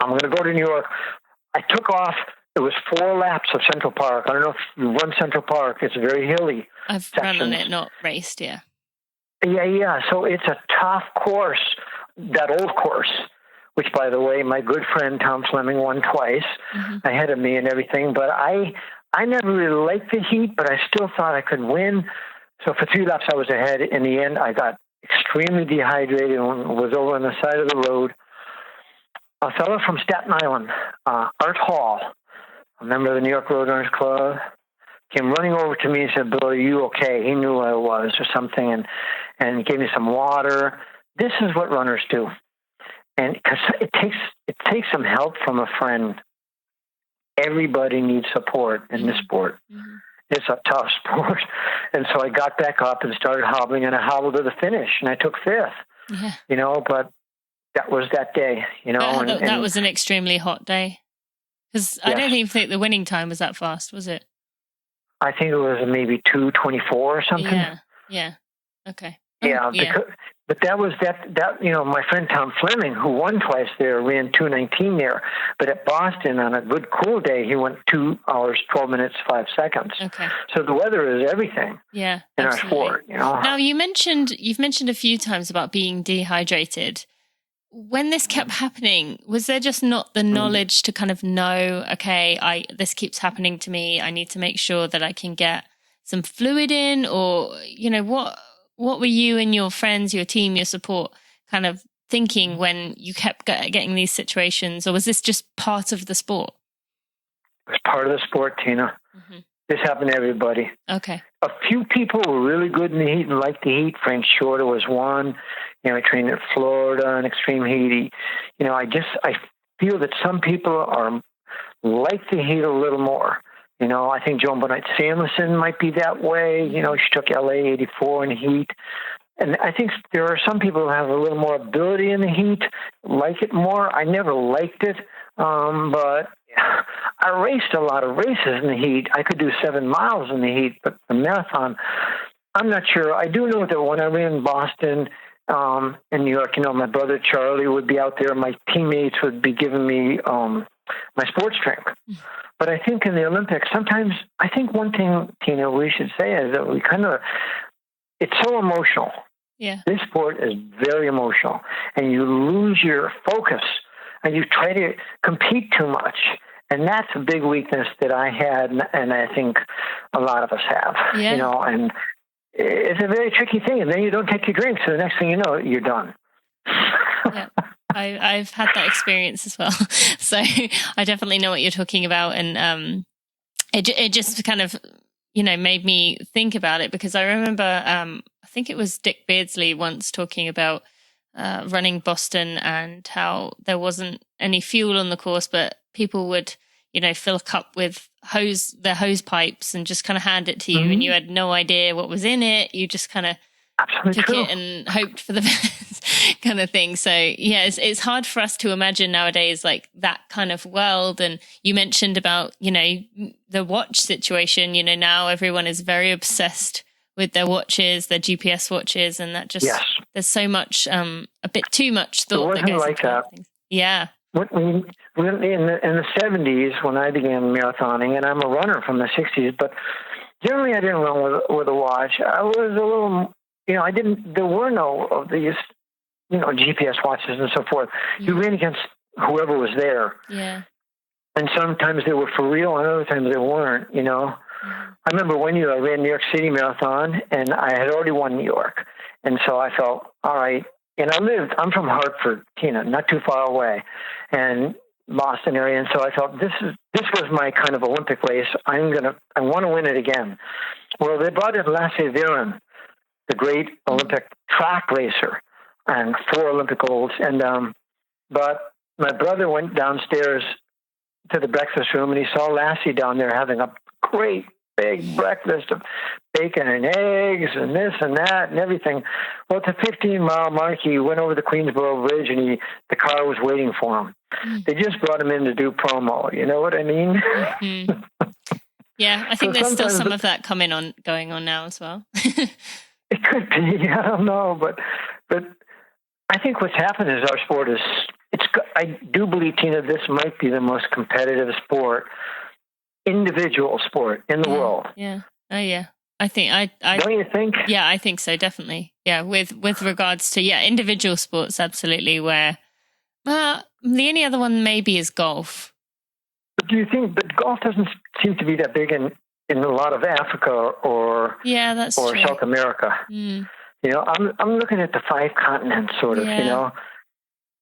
I'm going to go to New York. I took off. It was 4 laps of Central Park. I don't know if you run Central Park. It's very hilly. I've run on it, not raced, Yeah. So it's a tough course, that old course, which, by the way, my good friend Tom Fleming won twice ahead of me and everything. But I never really liked the heat, but I still thought I could win. So for 3 laps, I was ahead. In the end, I got extremely dehydrated and was over on the side of the road. a fellow from Staten Island, Art Hall, a member of the New York Roadrunners Club, came running over to me and said, "Bill, are you okay?" He knew what I was or something, and gave me some water. This is what runners do. And because it takes some help from a friend. Everybody needs support in this sport. Mm-hmm. It's a tough sport. And so I got back up and started hobbling, and I hobbled to the finish, and I took fifth. Yeah. But that was that day, That was an extremely hot day. Because I don't even think the winning time was that fast, was it? I think it was maybe 2:24 or something. Yeah. Okay. Yeah, but that was that my friend Tom Fleming, who won twice there, ran 2:19 there. But at Boston, on a good cool day, he went 2 hours, 12 minutes, 5 seconds. Okay. So the weather is everything. Yeah, in absolutely. Our sport, Now you've mentioned a few times about being dehydrated. When this kept happening, was there just not the knowledge to kind of know, okay, this keeps happening to me, I need to make sure that I can get some fluid in, or what were you and your friends, your team, your support kind of thinking when you kept getting these situations, or was this just part of the sport? It was part of the sport, Tina. Mm-hmm. This happened to everybody. Okay. A few people were really good in the heat and liked the heat. Frank Shorter was one. I trained in Florida in extreme heat. I feel that some people like the heat a little more. I think Joan Benoit Samuelson might be that way. She took LA 84 in heat. And I think there are some people who have a little more ability in the heat, like it more. I never liked it, but I raced a lot of races in the heat. I could do 7 miles in the heat, but the marathon, I'm not sure. I do know that when I ran Boston, in New York, my brother Charlie would be out there. My teammates would be giving me my sports drink. But I think in the Olympics, sometimes, I think one thing, Tina, we should say is that it's so emotional. Yeah. This sport is very emotional, and you lose your focus, and you try to compete too much. And that's a big weakness that I had, and I think a lot of us have, and it's a very tricky thing. And then you don't take your drink, so the next thing you know, you're done. Yeah. I've had that experience as well. So I definitely know what you're talking about. And it just kind of, made me think about it, because I remember, I think it was Dick Beardsley once talking about running Boston and how there wasn't any fuel on the course, but people would, fill a cup with their hose pipes and just kind of hand it to you, and you had no idea what was in it. You just kind of took it and hoped for the best kind of thing. So yeah, it's hard for us to imagine nowadays, like that kind of world. And you mentioned about, the watch situation, now everyone is very obsessed with their watches, their GPS watches, and that just, there's so much, a bit too much thought that goes into that. Yeah. In the 70s, when I began marathoning, and I'm a runner from the 60s, but generally I didn't run with a watch. I was a little, there were no of these, GPS watches and so forth. You ran against whoever was there. Yeah. And sometimes they were for real, and other times they weren't, I remember one year I ran New York City Marathon, and I had already won New York. And so I felt, all right. And I'm from Hartford, Tina, not too far away, and Boston area. And so I thought, this was my kind of Olympic race. I want to win it again. Well, they brought in Lasse Viren, the great Olympic track racer, and 4 Olympic golds. And, but my brother went downstairs to the breakfast room, and he saw Lassie down there having a great big breakfast of bacon and eggs and this and that and everything. Well, at the 15-mile mark, he went over the Queensboro Bridge, and the car was waiting for him. They just brought him in to do promo. You know what I mean? Mm-hmm. Yeah, I think there's still some of that going on now as well. It could be. I don't know, but I think what's happened is our sport is. I do believe, Tina, this might be the most competitive individual sport in the world. Yeah. Oh, yeah. I think don't you think? Yeah, I think so. Definitely. Yeah. With regards to individual sports, absolutely. Where the only other one maybe is golf. But do you think? But golf doesn't seem to be that big in a lot of Africa or that's true. South America. I'm looking at the 5 continents, sort of.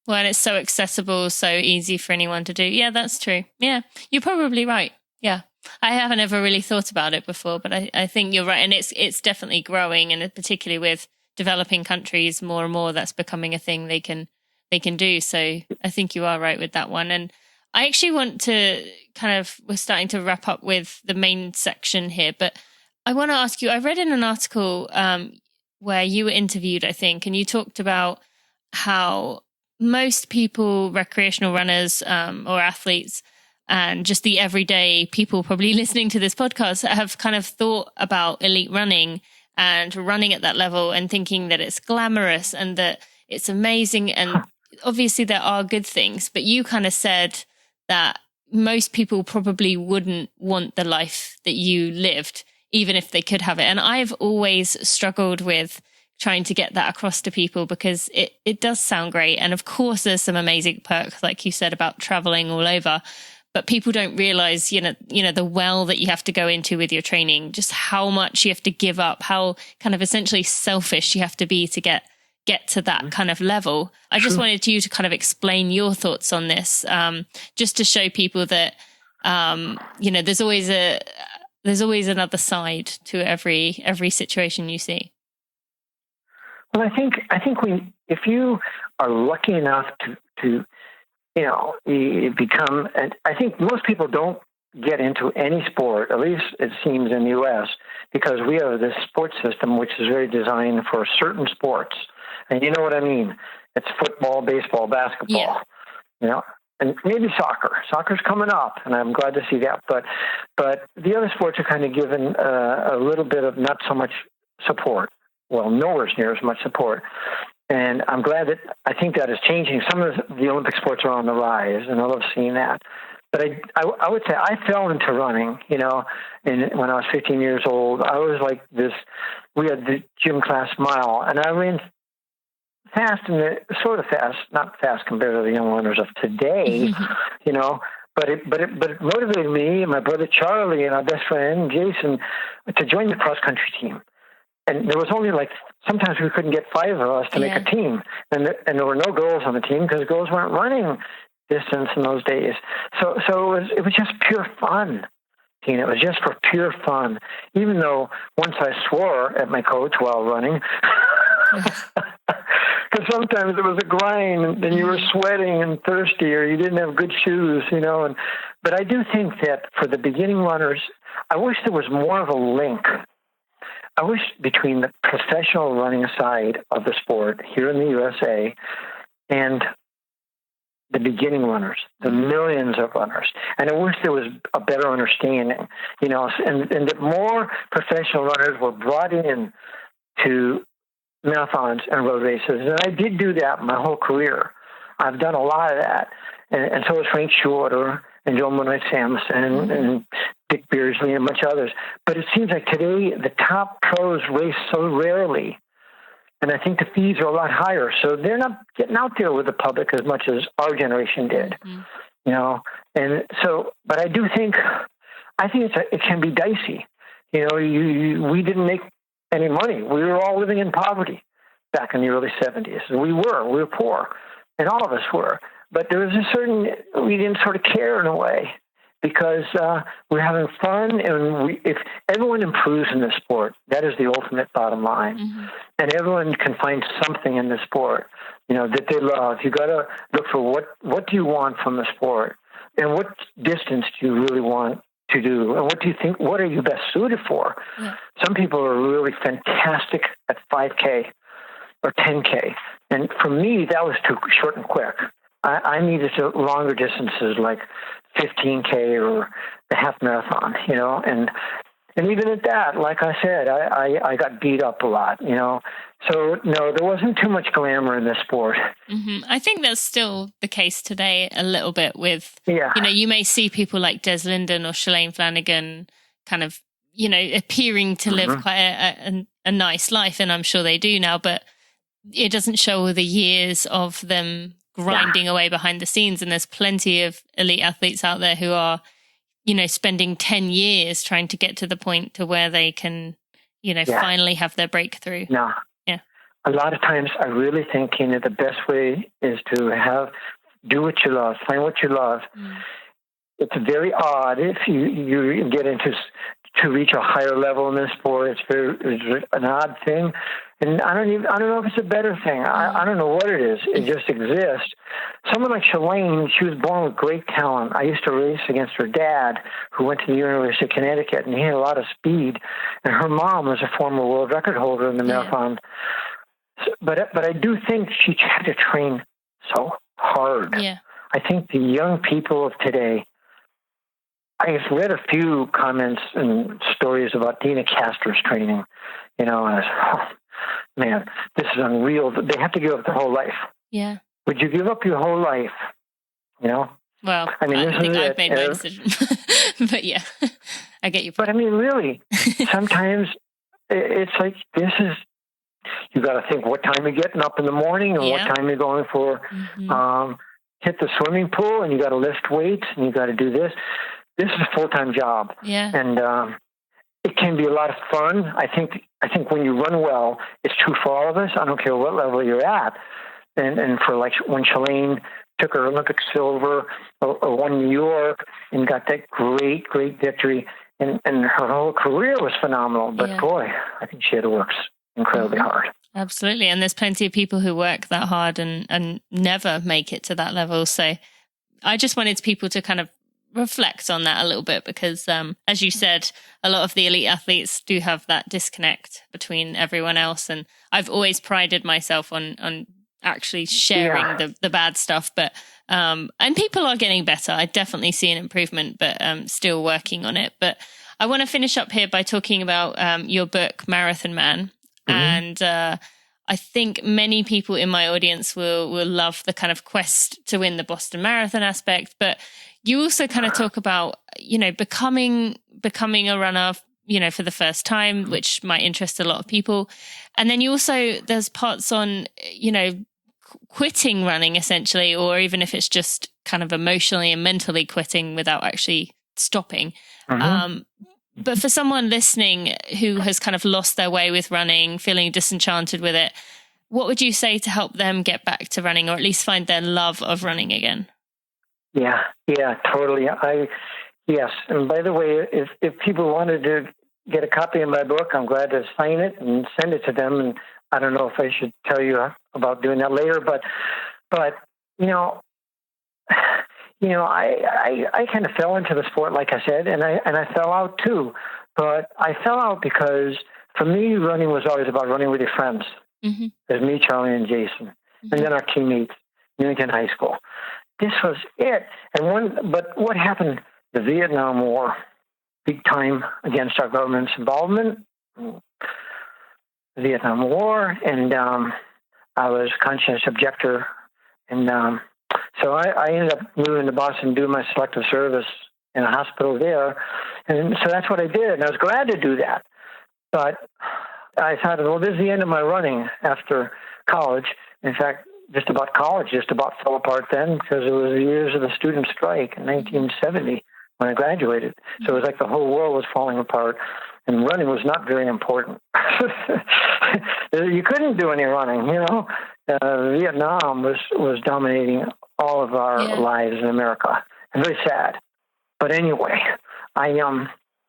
Well, and it's so accessible, so easy for anyone to do. Yeah, that's true. Yeah, you're probably right. Yeah. I haven't ever really thought about it before, but I think you're right. And it's definitely growing, and particularly with developing countries, more and more that's becoming a thing they can do. So I think you are right with that one. And I actually want to we're starting to wrap up with the main section here, but I want to ask you, I read in an article where you were interviewed, I think, and you talked about how most people, recreational runners or athletes, and just the everyday people probably listening to this podcast have kind of thought about elite running and running at that level and thinking that it's glamorous and that it's amazing. And obviously there are good things, but you kind of said that most people probably wouldn't want the life that you lived, even if they could have it. And I've always struggled with trying to get that across to people because it does sound great. And of course, there's some amazing perks, like you said, about traveling all over. But people don't realize, you know, the well that you have to go into with your training, just how much you have to give up, how kind of essentially selfish you have to be to get to that kind of level. I just wanted you to kind of explain your thoughts on this, just to show people that, there's always another side to every situation you see. Well, I think if you are lucky enough to you become, and I think most people don't get into any sport, at least it seems in the U.S., because we have this sports system which is very designed for certain sports. And you know what I mean? It's football, baseball, basketball, and maybe soccer. Soccer's coming up, and I'm glad to see that. But the other sports are kind of given a little bit of not so much support. Well, nowhere near as much support. And I'm glad that I think that is changing. Some of the Olympic sports are on the rise, and I love seeing that. But I would say I fell into running, and when I was 15 years old, I was like this. We had the gym class mile, and I ran fast, and sort of fast, not fast compared to the young runners of today, But it motivated me and my brother Charlie and our best friend Jason to join the cross country team. And there was only sometimes we couldn't get 5 of us to make a team. And there were no girls on the team because girls weren't running distance in those days. So it was just pure fun. It was just for pure fun. Even though once I swore at my coach while running, because sometimes it was a grind and you were sweating and thirsty or you didn't have good shoes, But I do think that for the beginning runners, I wish there was more of a link. I wish between the professional running side of the sport here in the USA and the beginning runners, the millions of runners. And I wish there was a better understanding, and that more professional runners were brought in to marathons and road races. And I did do that my whole career. I've done a lot of that. And so has Frank Shorter and Joe Monoid-Sampson and Dick Beardsley and a bunch of others. But it seems like today the top pros race so rarely. And I think the fees are a lot higher. So they're not getting out there with the public as much as our generation did. And so, but I do think, it can be dicey. We didn't make any money. We were all living in poverty back in the early 70s. We were poor, and all of us were. But there was we didn't sort of care in a way because we're having fun. And if everyone improves in this sport, that is the ultimate bottom line. Mm-hmm. And everyone can find something in the sport, that they love. You got to look for what do you want from the sport and what distance do you really want to do? And what do you think, what are you best suited for? Yeah. Some people are really fantastic at 5K or 10K. And for me, that was too short and quick. I needed longer distances like 15K or the half marathon, and even at that, like I said, I got beat up a lot, So no, there wasn't too much glamour in this sport. Mm-hmm. I think that's still the case today a little bit with, you may see people like Des Linden or Shalane Flanagan kind of, appearing to live quite a nice life. And I'm sure they do now, but it doesn't show all the years of them grinding away behind the scenes. And there's plenty of elite athletes out there who are, spending 10 years trying to get to the point to where they can, finally have their breakthrough. No. Yeah. a lot of times I really think, the best way is to do what you love, find what you love. It's very odd if you get to reach a higher level in this sport. It's an odd thing, and I don't know if it's a better thing. I don't know what it is. It just exists. Someone like Shalane, she was born with great talent. I used to race against her dad, who went to the University of Connecticut, and he had a lot of speed. And her mom was a former world record holder in the marathon. But I do think she had to train so hard. Yeah. I think the young people of today, I've read a few comments and stories about Dina Castor's training, and man, this is unreal. They have to give up their whole life. Yeah. Would you give up your whole life? Well, I mean, I think I've made my decision. But yeah, I get you. But I mean, really, sometimes it's like you got to think what time you're getting up in the morning and what time you're going for, hit the swimming pool, and you got to lift weights and you got to do this. This is a full-time job. Yeah. And it can be a lot of fun. I think when you run well, it's true for all of us. I don't care what level you're at. And for like when Shalane took her Olympic silver or won New York and got that great, great victory, and her whole career was phenomenal. But boy, I think she had to work incredibly hard. Absolutely. And there's plenty of people who work that hard and never make it to that level. So I just wanted people to kind of reflect on that a little bit because, as you said, a lot of the elite athletes do have that disconnect between everyone else. And I've always prided myself on actually sharing the bad stuff. But and people are getting better. I definitely see an improvement, but still working on it. But I want to finish up here by talking about your book, Marathon Man. And I think many people in my audience will love the kind of quest to win the Boston Marathon aspect, but you also kind of talk about, becoming a runner, for the first time, which might interest a lot of people. And then there's parts on, quitting running essentially, or even if it's just kind of emotionally and mentally quitting without actually stopping. But for someone listening who has kind of lost their way with running, feeling disenchanted with it, what would you say to help them get back to running, or at least find their love of running again? Yeah, totally. Yes. And by the way, if people wanted to get a copy of my book, I'm glad to sign it and send it to them. And I don't know if I should tell you about doing that later, but I kind of fell into the sport, like I said, and I fell out too. But I fell out because for me, running was always about running with your friends. There's me, Charlie, and Jason, and then our teammates, Newington High School. This was it. But what happened? The Vietnam War, big time against our government's involvement. The Vietnam War, and I was a conscientious objector, and so I ended up moving to Boston and doing my selective service in a hospital there. And so that's what I did. And I was glad to do that. But I thought, well, this is the end of my running after college. In fact, just about fell apart then because it was the years of the student strike in 1970 when I graduated. So it was like the whole world was falling apart. And running was not very important. You couldn't do any running, Vietnam was dominating all of our lives in America. And very sad. But anyway, I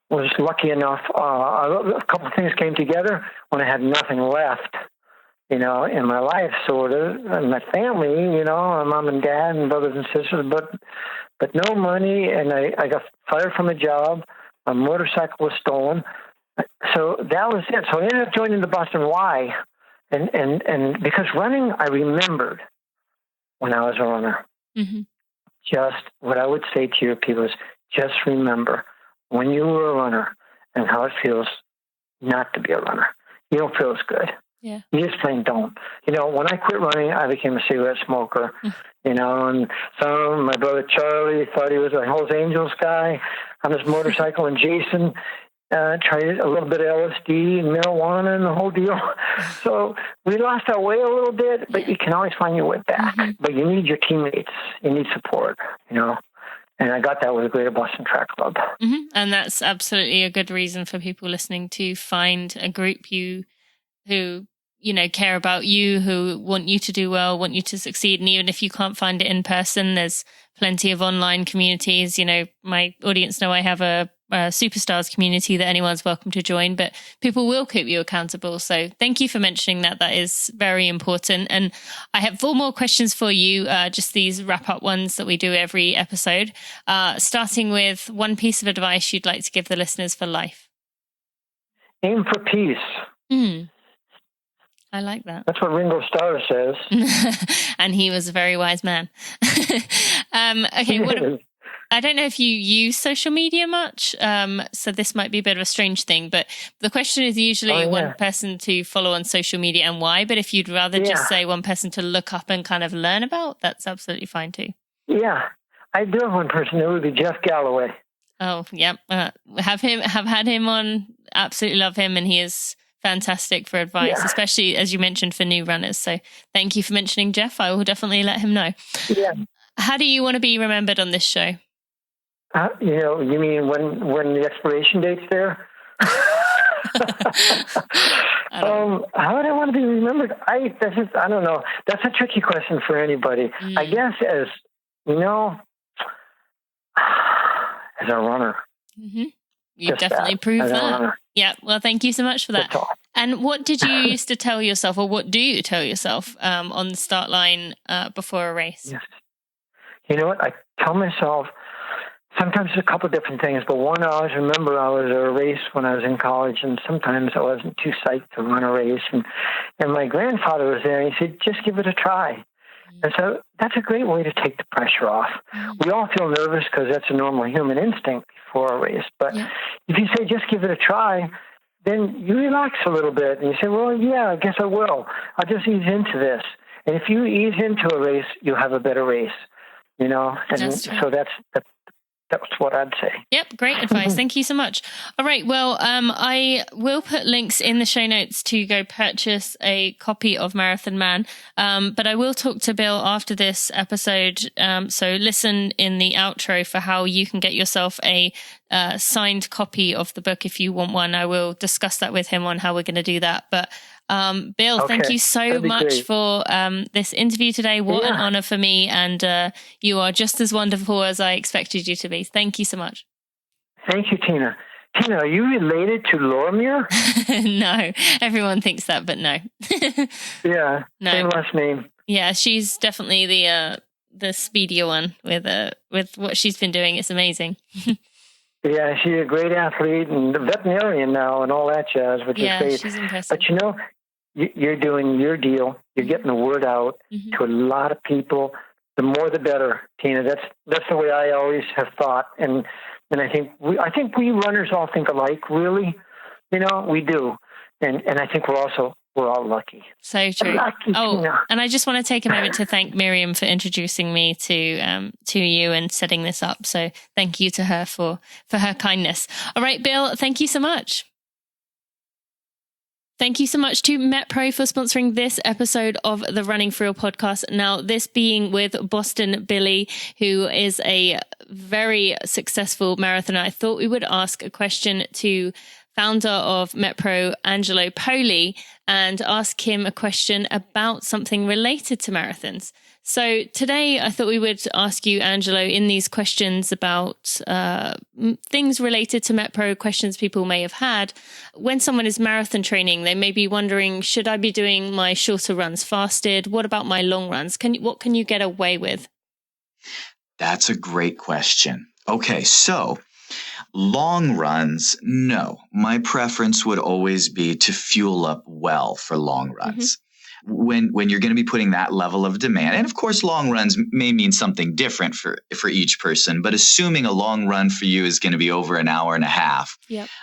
was lucky enough. A couple of things came together when I had nothing left, in my life, sort of, and my family, my mom and dad and brothers and sisters, but no money. And I got fired from a job. My motorcycle was stolen. So that was it. So I ended up joining the Boston Y. And because running, I remembered when I was a runner. Just what I would say to your people is just remember when you were a runner and how it feels not to be a runner. You don't feel as good. Yeah. You just plain don't. When I quit running, I became a cigarette smoker. And my brother Charlie thought he was a Hells Angels guy on his motorcycle, and Jason tried a little bit of LSD and marijuana and the whole deal. So we lost our way a little bit, but you can always find your way back. But you need your teammates. You need support, And I got that with the Greater Boston Track Club. And that's absolutely a good reason for people listening to find a group who care about you, who want you to do well, want you to succeed. And even if you can't find it in person, there's plenty of online communities. My audience know I have a superstars community that anyone's welcome to join, but people will keep you accountable. So thank you for mentioning that. That is very important. And I have 4 more questions for you, just these wrap up ones that we do every episode, starting with one piece of advice you'd like to give the listeners for life. Aim for peace. I like that. That's what Ringo Starr says. And he was a very wise man. Okay, I don't know if you use social media much, so this might be a bit of a strange thing, but the question is usually one person to follow on social media and why, but if you'd rather just say one person to look up and kind of learn about, that's absolutely fine too. Yeah, I do have one person. It would be Jeff Galloway. Oh, yeah. Have had him on. Absolutely love him, and he is fantastic for advice, especially as you mentioned for new runners. So thank you for mentioning Jeff. I will definitely let him know. Yeah. How do you want to be remembered on this show? You mean when the expiration date's there? How would I want to be remembered? I don't know. That's a tricky question for anybody. I guess as a runner. Mm-hmm. You definitely proved that. Yeah. Well, thank you so much for that. And what did you used to tell yourself, or what do you tell yourself on the start line before a race? Yes. You know what? I tell myself sometimes a couple of different things, but one, I always remember I was at a race when I was in college, and sometimes I wasn't too psyched to run a race. And my grandfather was there, and he said, just give it a try. And so that's a great way to take the pressure off. We all feel nervous because that's a normal human instinct before a race. But if you say, just give it a try, then you relax a little bit and you say, well, yeah, I guess I will. I'll just ease into this. And if you ease into a race, you'll have a better race, And so that's what I'd say. Yep, great advice. Thank you so much. All right, well, I will put links in the show notes to go purchase a copy of Marathon Man, but I will talk to Bill after this episode, so listen in the outro for how you can get yourself a signed copy of the book if you want one. I will discuss that with him on how we're going to do that, but Bill, thank you so much for this interview today. What an honor for me. And you are just as wonderful as I expected you to be. Thank you so much. Thank you, Tina. Tina, are you related to Lorimer? No, everyone thinks that, but no. Yeah, no. Same last name. Yeah, she's definitely the speedier one with what she's been doing. It's amazing. Yeah, she's a great athlete and a veterinarian now and all that jazz, which is great. She's impressive. But you're doing your deal. You're getting the word out to a lot of people. The more, the better, Tina. That's the way I always have thought, and I think we runners all think alike. Really, we do, and I think we're all lucky. So true. And I just want to take a moment to thank Miriam for introducing me to you and setting this up. So thank you to her for her kindness. All right, Bill, thank you so much. Thank you so much to MetPro for sponsoring this episode of the Running For Real podcast. Now, this being with Boston Billy, who is a very successful marathoner, I thought we would ask a question to founder of MetPro, Angelo Poli, and ask him a question about something related to marathons. So today I thought we would ask you, Angelo, in these questions about things related to MetPro, questions people may have had. When someone is marathon training, they may be wondering, should I be doing my shorter runs fasted? What about my long runs? What can you get away with? That's a great question. Okay, so long runs, no. My preference would always be to fuel up well for long runs. When you're going to be putting that level of demand, and of course, long runs may mean something different for each person, but assuming a long run for you is going to be over an hour and a half,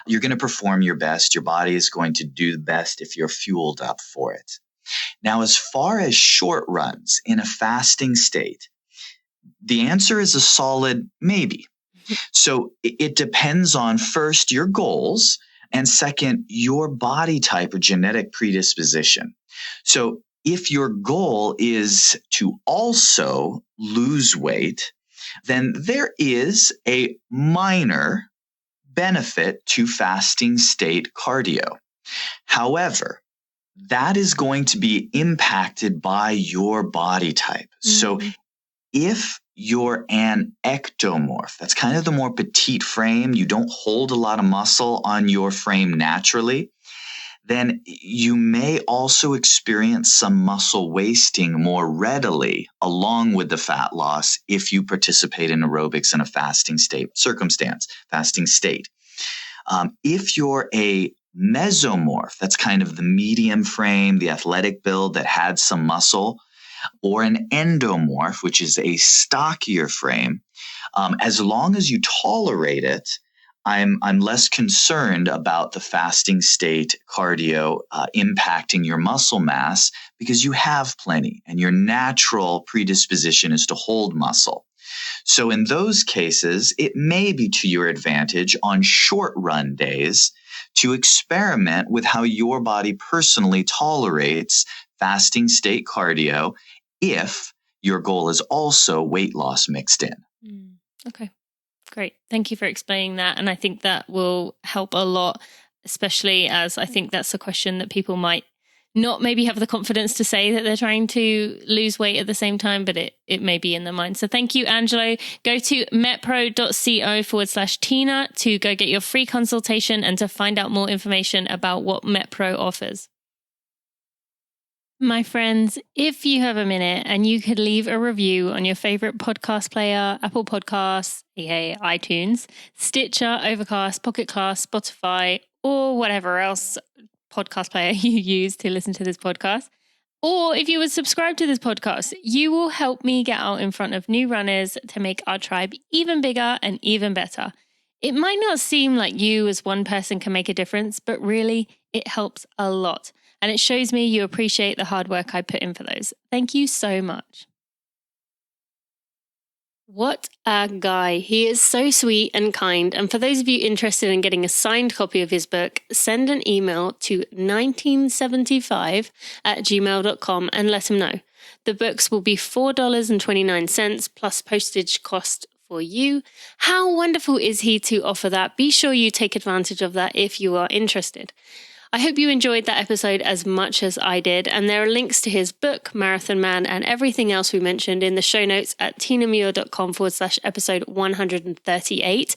you're going to perform your best. Your body is going to do the best if you're fueled up for it. Now, as far as short runs in a fasting state, the answer is a solid maybe. So it depends on, first, your goals, and second, your body type or genetic predisposition. So if your goal is to also lose weight, then there is a minor benefit to fasting state cardio. However, that is going to be impacted by your body type. So if you're an ectomorph, that's kind of the more petite frame, you don't hold a lot of muscle on your frame naturally, then you may also experience some muscle wasting more readily along with the fat loss if you participate in aerobics in a fasting state. If you're a mesomorph, that's kind of the medium frame, the athletic build that had some muscle, or an endomorph, which is a stockier frame, as long as you tolerate it, I'm less concerned about the fasting state cardio impacting your muscle mass because you have plenty and your natural predisposition is to hold muscle. So in those cases, it may be to your advantage on short run days to experiment with how your body personally tolerates fasting state cardio if your goal is also weight loss mixed in. Okay, great. Thank you for explaining that. And I think that will help a lot, especially as I think that's a question that people might not maybe have the confidence to say that they're trying to lose weight at the same time, but it may be in their mind. So thank you, Angelo. Go to metpro.co/Tina to go get your free consultation and to find out more information about what MetPro offers. My friends, if you have a minute and you could leave a review on your favorite podcast player, Apple Podcasts, iTunes, Stitcher, Overcast, Pocket Cast, Spotify, or whatever else podcast player you use to listen to this podcast, or if you would subscribe to this podcast, you will help me get out in front of new runners to make our tribe even bigger and even better. It might not seem like you as one person can make a difference, but really it helps a lot. And it shows me you appreciate the hard work I put in for those. Thank you so much. What a guy. He is so sweet and kind. And for those of you interested in getting a signed copy of his book, send an email to 1975@gmail.com and let him know. The books will be $4.29 plus postage cost for you. How wonderful is he to offer that? Be sure you take advantage of that if you are interested. I hope you enjoyed that episode as much as I did, and there are links to his book, Marathon Man, and everything else we mentioned in the show notes at tinamuir.com/episode 138.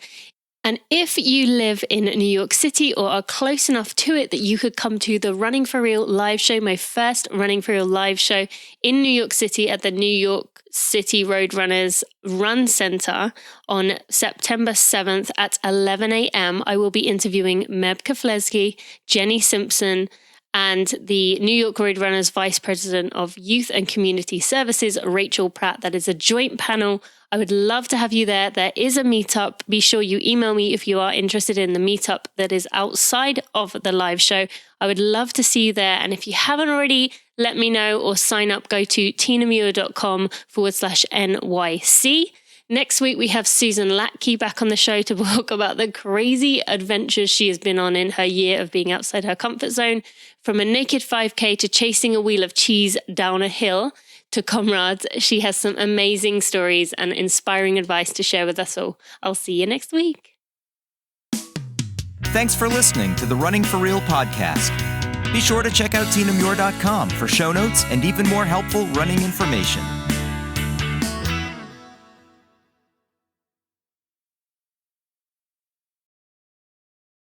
And if you live in New York City or are close enough to it that you could come to the Running for Real live show, my first Running for Real live show in New York City at the New York City Roadrunners Run Center on September 7th at 11 a.m., I will be interviewing Meb Keflezighi, Jenny Simpson, and the New York Roadrunners Vice President of Youth and Community Services, Rachel Pratt. That is a joint panel. I would love to have you there. There is a meetup. Be sure you email me if you are interested in the meetup that is outside of the live show. I would love to see you there. And if you haven't already, let me know or sign up. Go to tinamuir.com/NYC. Next week, we have Susan Latke back on the show to talk about the crazy adventures she has been on in her year of being outside her comfort zone, from a naked 5K to chasing a wheel of cheese down a hill to comrades. She has some amazing stories and inspiring advice to share with us all. I'll see you next week. Thanks for listening to the Running for Real podcast. Be sure to check out tinamuir.com for show notes and even more helpful running information.